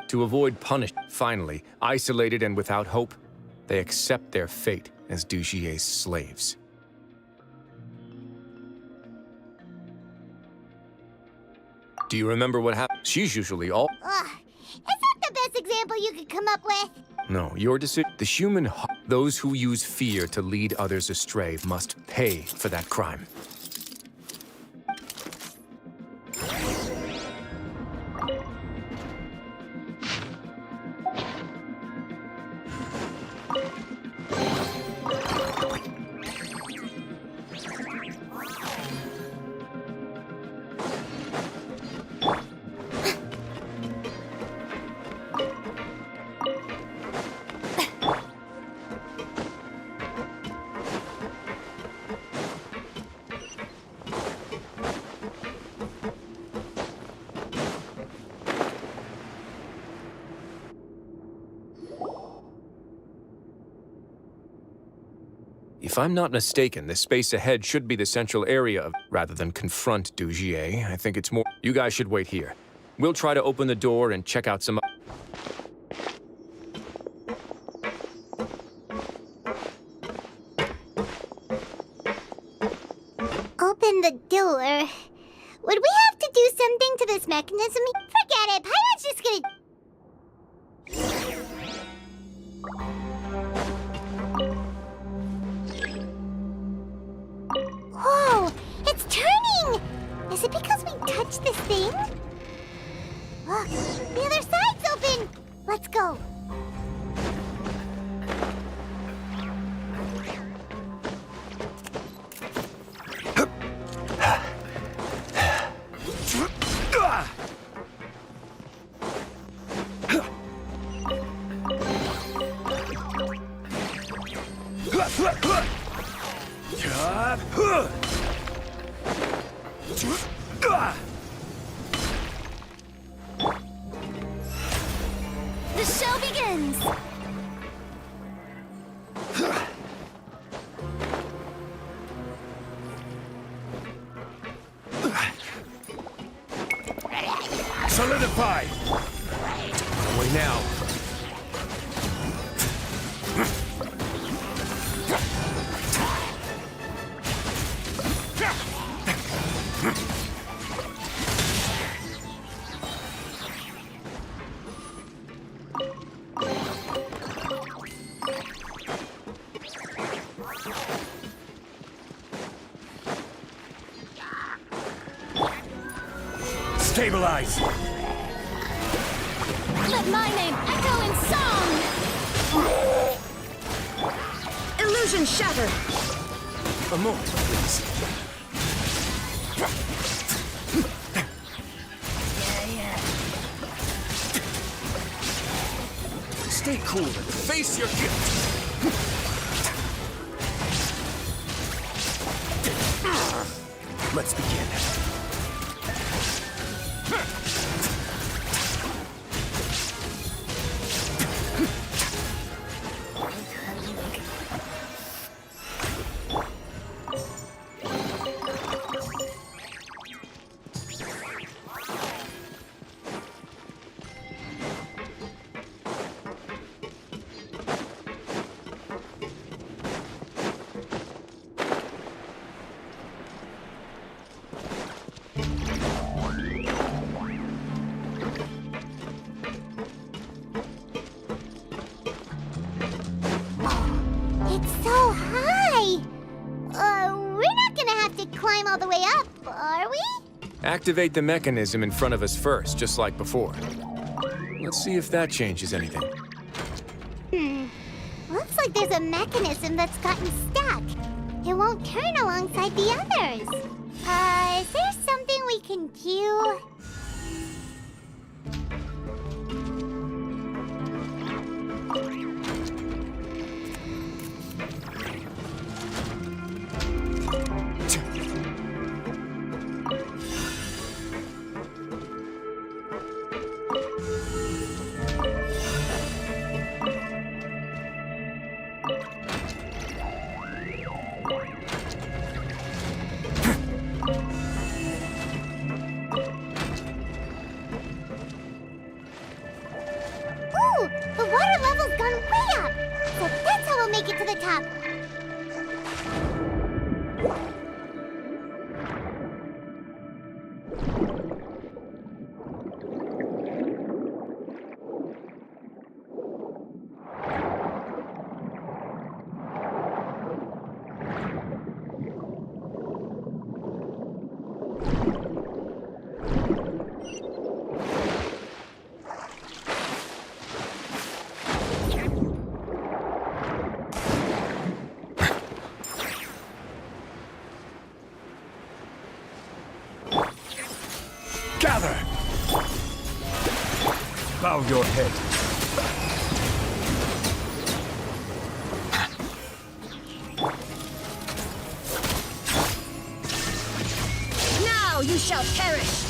D: to avoid punishment. Finally, isolated and without hope, they accept their fate as Dugier's slaves. Do you remember what happened? She's usually all—
A: Ugh, is that the best example you could come up with?
D: No, your decision. The human those who use fear to lead others astray must pay for that crime. If I'm not mistaken, the space ahead should be the central area of— rather than confront Dugier, I think it's more— You guys should wait here. We'll try to open the door and check out some—
A: Open the door. Would we have to do something to this mechanism? Forget it. Pyro's just gonna... Whoa! It's turning! Is it because we touched this thing? Look, the other side's open! Let's go. The show begins!
B: Solidify!
D: Way now.
B: Stabilize!
A: Let my name echo in song!
N: Illusion shattered!
D: A moment, please. Stay cool and face your guilt. Let's begin.
A: It's so high! We're not gonna have to climb all the way up, are we?
D: Activate the mechanism in front of us first, just like before. Let's see if that changes anything.
A: Looks like there's a mechanism that's gotten stuck. It won't turn alongside the others. Is there something we can do? Ooh, the water level's gone way up. So that's how we'll make it to the top.
B: Gather! Bow your head.
N: Now you shall perish!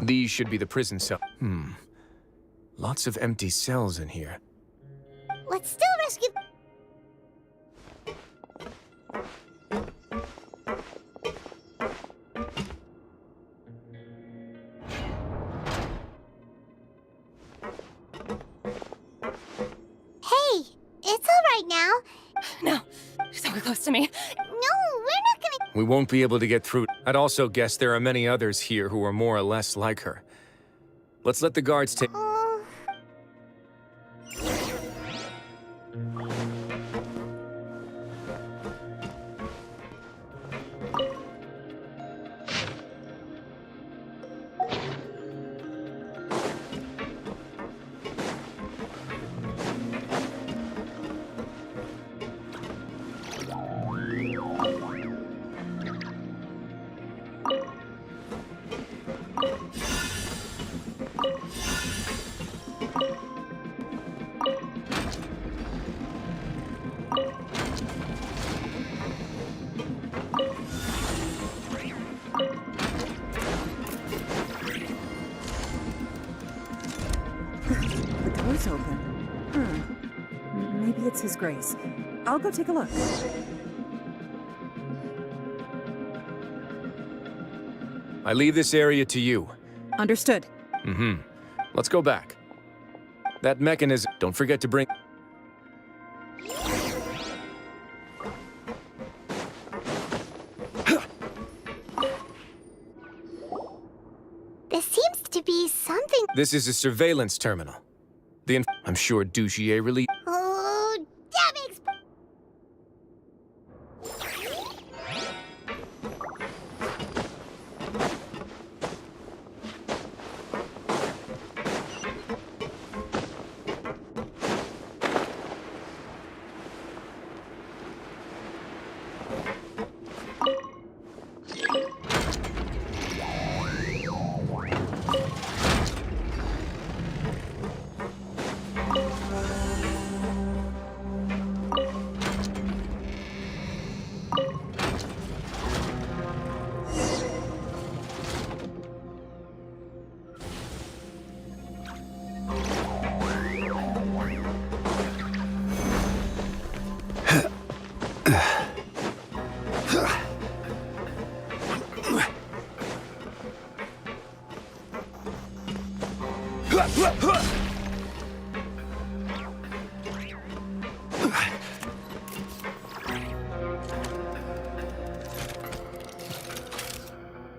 D: These should be the prison cell. Lots of empty cells in here.
A: Let's still rescue... Hey, it's all right now.
F: No, so close to me.
A: No, we're not gonna...
D: We won't be able to get through. I'd also guess there are many others here who are more or less like her. Let's let the guards take...
O: is open. Maybe it's His Grace. I'll go take a look.
D: I leave this area to you.
O: Understood.
D: Mm-hmm. Let's go back. That mechanism... Don't forget to bring...
A: There seems to be something.
D: This is a surveillance terminal. I'm sure Dugier really...
A: Oh, damn it!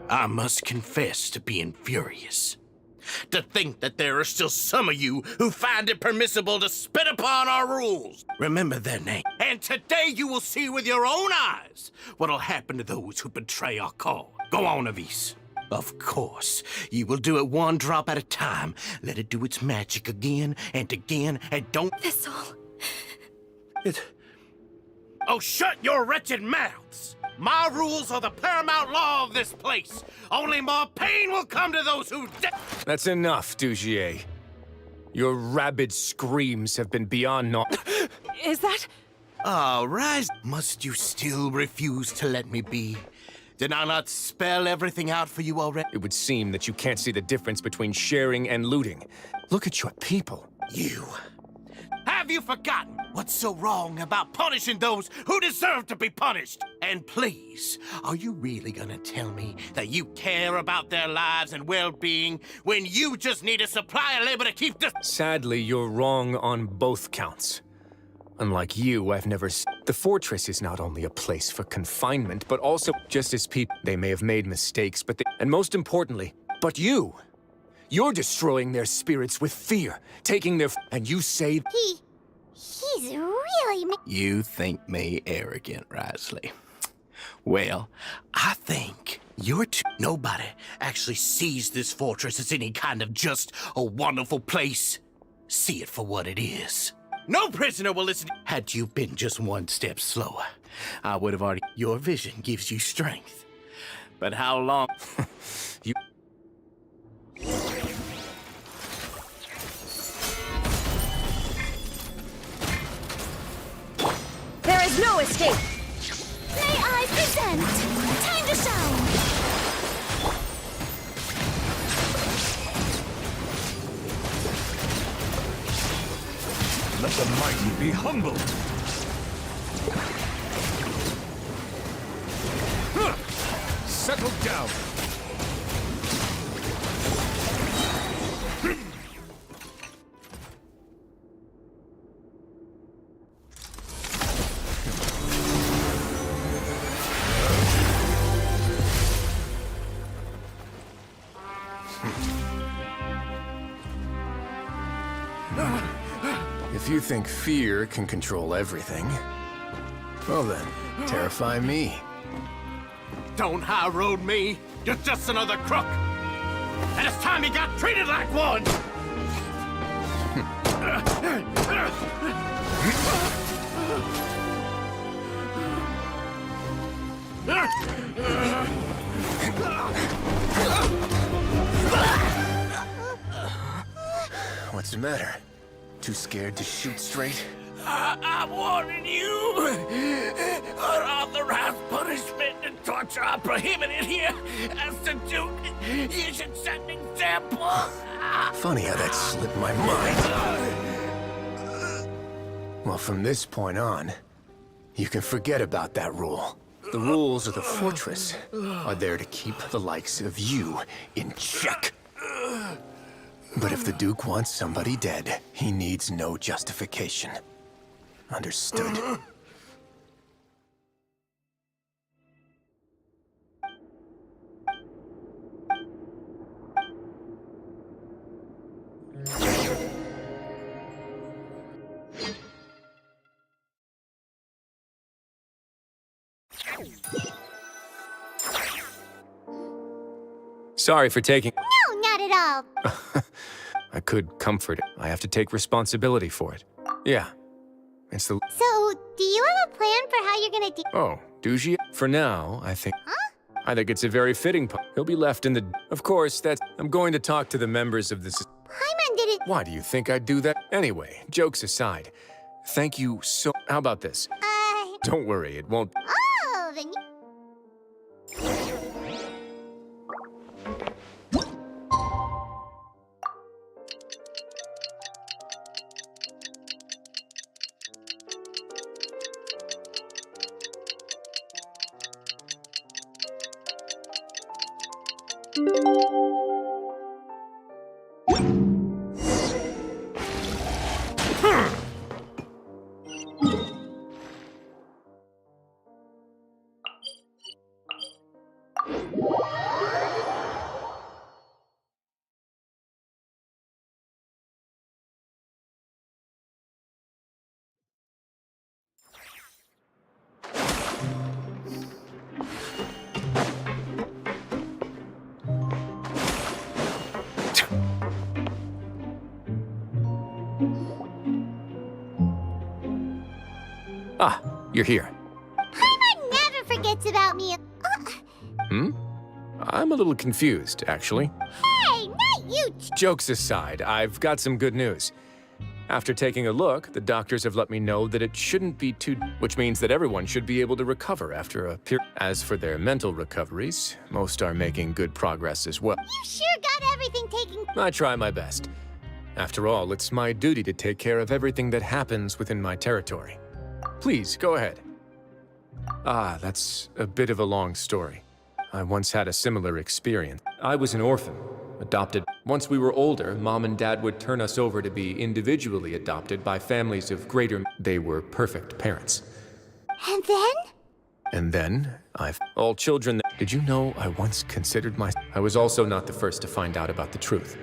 G: I must confess to being furious. To think that there are still some of you who find it permissible to spit upon our rules. Remember their name. And today you will see with your own eyes what'll happen to those who betray our cause. Go on, Avis. Of course, you will do it one drop at a time. Let it do its magic again and again, and don't...
K: Thistle.
G: Oh, shut your wretched mouths! My rules are the paramount law of this place. Only more pain will come to those who...
D: That's enough, Dugier. Your rabid screams have been beyond
J: Is that...
G: Rise. Must you still refuse to let me be? Did I not spell everything out for you already?
D: It would seem that you can't see the difference between sharing and looting. Look at your people.
G: You. Have you forgotten what's so wrong about punishing those who deserve to be punished? And please, are you really gonna tell me that you care about their lives and well-being when you just need a supply of labor to keep this?
D: Sadly, you're wrong on both counts. Unlike you, I've never The fortress is not only a place for confinement, but also just as people. They may have made mistakes, but and most importantly, but you. You're destroying their spirits with fear, taking their and you say...
A: He's really...
G: You think me arrogant, Wriothesley. Well, I think you're too... Nobody actually sees this fortress as any kind of just a wonderful place. See it for what it is. No prisoner will listen. Had you been just one step slower, I would have already... Your vision gives you strength. But how long...
D: you...
N: There is no escape!
A: May I present? Time to shine!
B: Let the mighty be humbled! Settle down!
D: If you think fear can control everything, well then, terrify me.
G: Don't high road me. You're just another crook. And it's time you got treated like one.
D: What's the matter? Too scared to shoot straight?
G: I'm warning you. Unauthorized punishment and torture are prohibited here. As to do, you should set an example.
D: Funny how that slipped my mind.
P: Well, from this point on, you can forget about that rule. The rules of the fortress are there to keep the likes of you in check. But if the Duke wants somebody dead, he needs no justification. Understood?
D: Sorry for taking...
A: No, not at all.
D: I could comfort it. I have to take responsibility for it. Yeah. It's the...
A: So, do you have a plan for how you're gonna do?
D: Oh, Dougie? For now, I think...
A: Huh?
D: I think it's a very fitting part. He'll be left in the... Of course, that's... I'm going to talk to the members of this...
A: Paimon did it.
D: Why do you think I'd do that? Anyway, jokes aside, thank you so... How about this? Don't worry, it won't...
A: Oh, then you...
D: Ah, you're here.
A: Paimon never forgets about me.
D: I'm a little confused, actually.
A: Hey, not you!
D: Jokes aside, I've got some good news. After taking a look, the doctors have let me know that it shouldn't be too... Which means that everyone should be able to recover after a period. As for their mental recoveries, most are making good progress as well.
A: You sure got everything taken...
D: I try my best. After all, it's my duty to take care of everything that happens within my territory. Please, go ahead. Ah, that's a bit of a long story. I once had a similar experience. I was an orphan, adopted. Once we were older, Mom and Dad would turn us over to be individually adopted by families of greater... They were perfect parents.
A: And then?
D: And then, all children... Did you know I once considered I was also not the first to find out about the truth.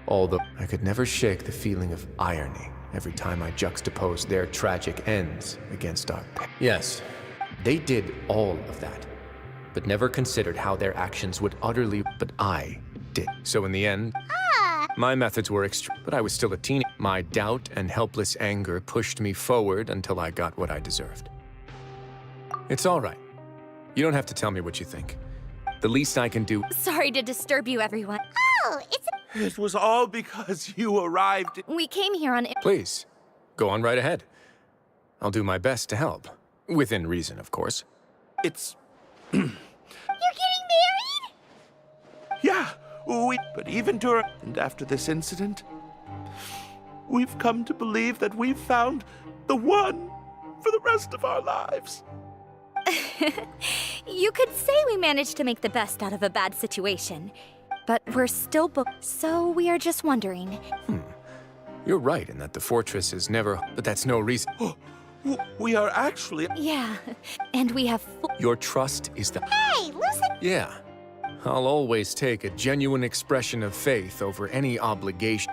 D: Although I could never shake the feeling of irony every time I juxtaposed their tragic ends against our... Yes, they did all of that, but never considered how their actions would utterly... But I did. So in the end, my methods were extreme, but I was still a teen. My doubt and helpless anger pushed me forward until I got what I deserved. It's all right. You don't have to tell me what you think. The least I can do...
K: Sorry to disturb you, everyone.
A: Oh, it's...
C: It was all because you arrived.
K: We came here on...
D: Please, go on right ahead. I'll do my best to help. Within reason, of course.
C: It's...
A: You're getting married?
C: Yeah, but even during and after this incident, we've come to believe that we've found the one for the rest of our lives.
K: You could say we managed to make the best out of a bad situation, but we're still booked, so we are just wondering.
D: You're right in that the fortress is never... But that's no reason.
C: We are actually...
K: Yeah, and we have...
D: Your trust is the...
A: Hey, loosen...
D: Yeah. I'll always take a genuine expression of faith over any obligation.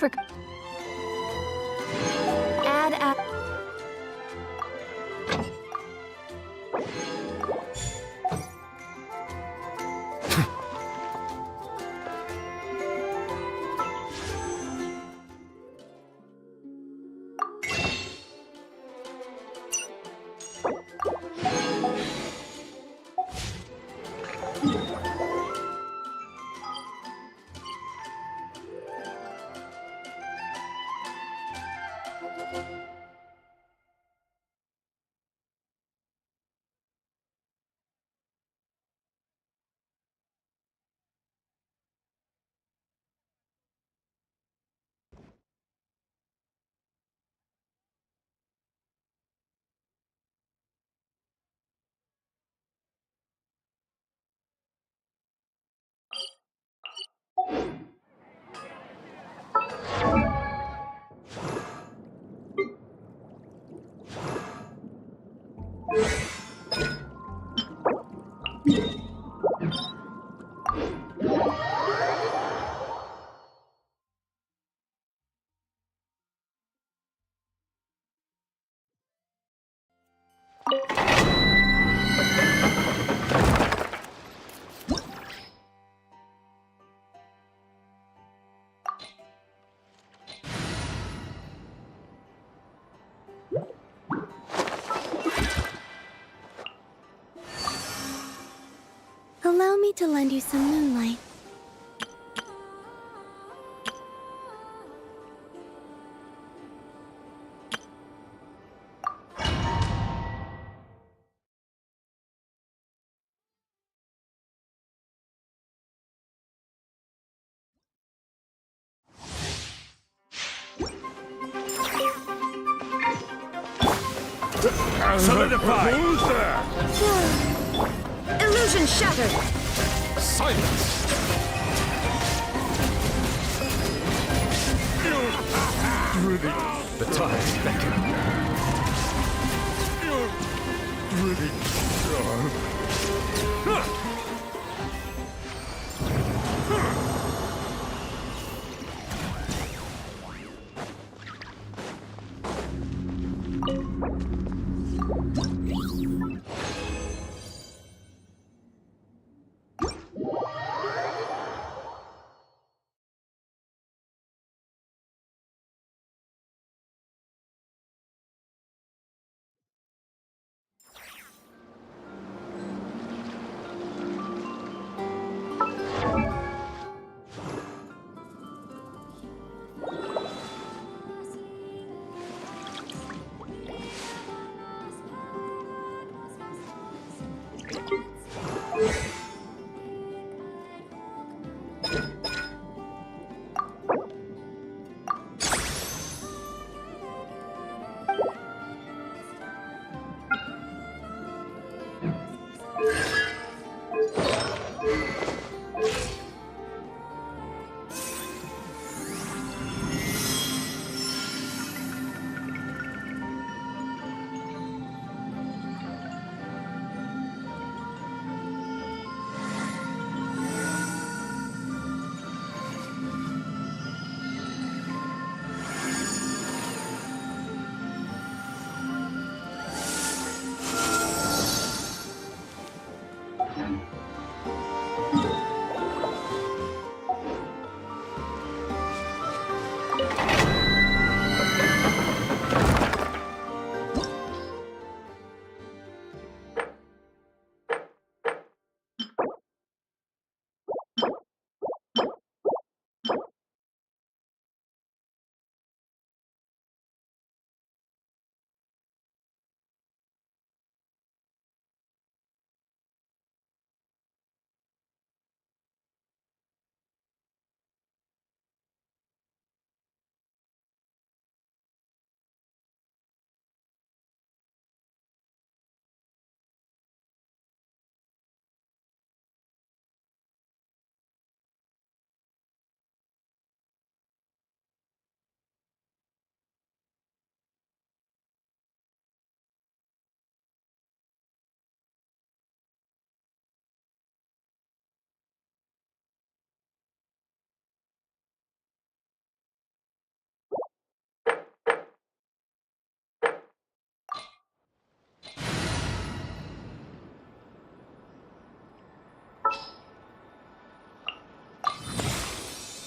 J: you for... Add.
A: Allow me to lend you some moonlight.
B: Solidify! Who's there?
N: Illusion shattered!
M: Silence! The tides beckon.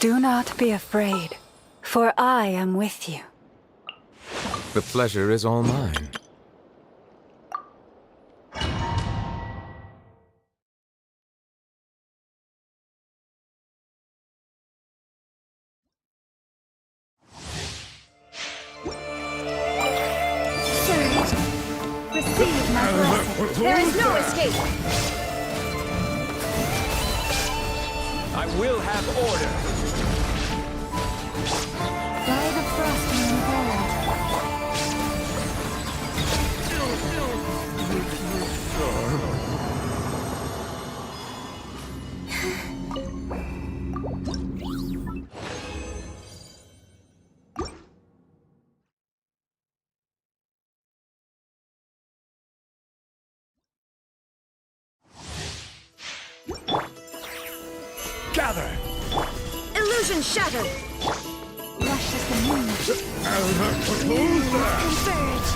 O: Do not be afraid, for I am with you.
P: The pleasure is all mine.
N: Receive my blessing. There is no escape.
Q: I will have order.
N: By the frost involved.
Q: Gather!
N: Illusion shattered. Rush as the moon. Converge.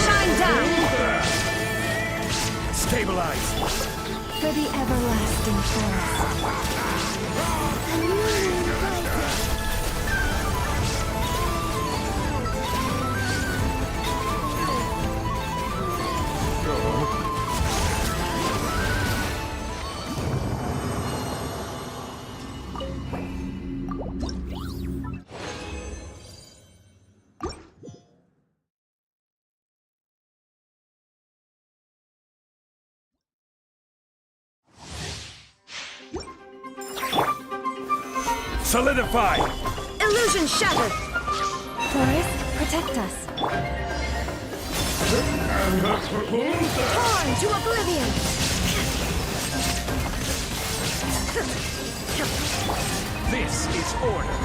N: Shine down!
Q: Stabilize!
N: For the everlasting forest.
Q: Solidify!
N: Illusion shattered! Forest, protect us. Torn to oblivion!
Q: This is order.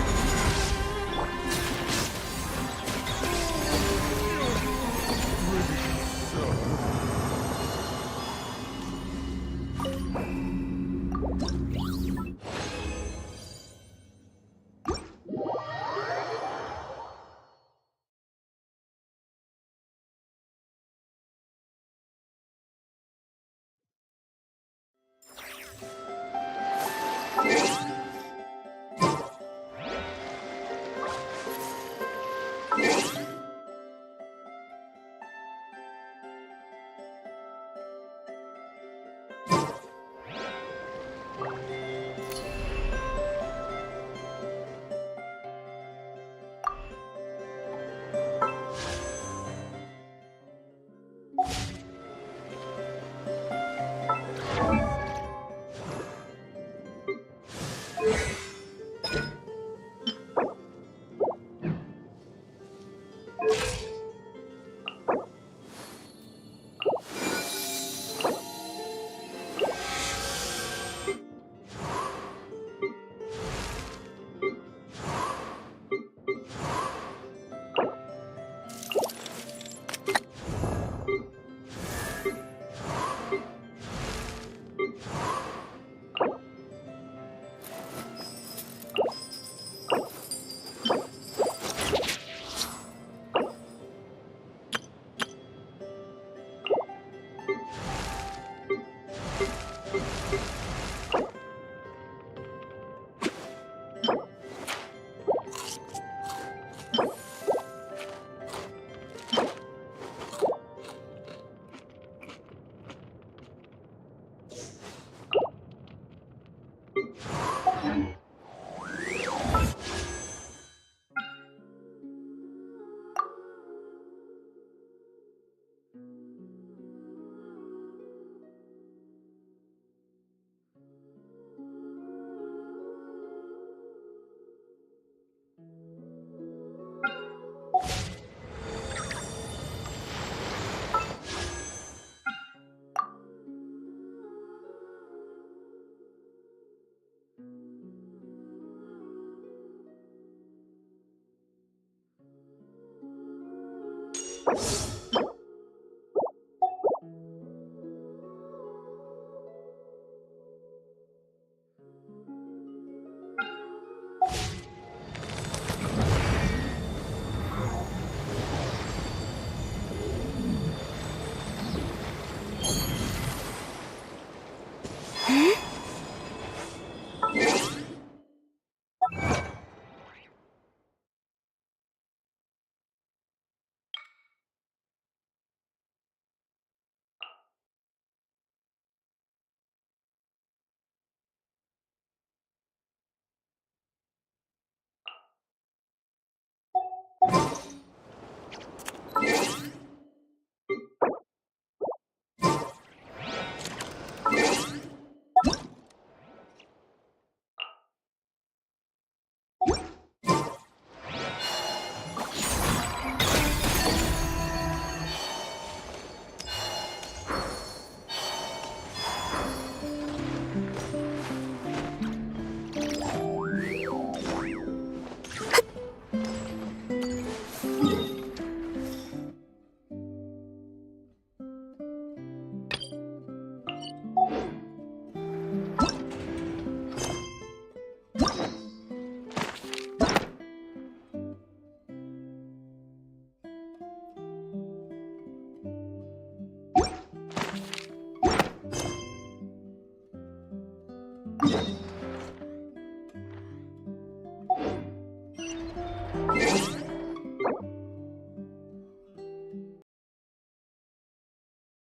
A: Hmm?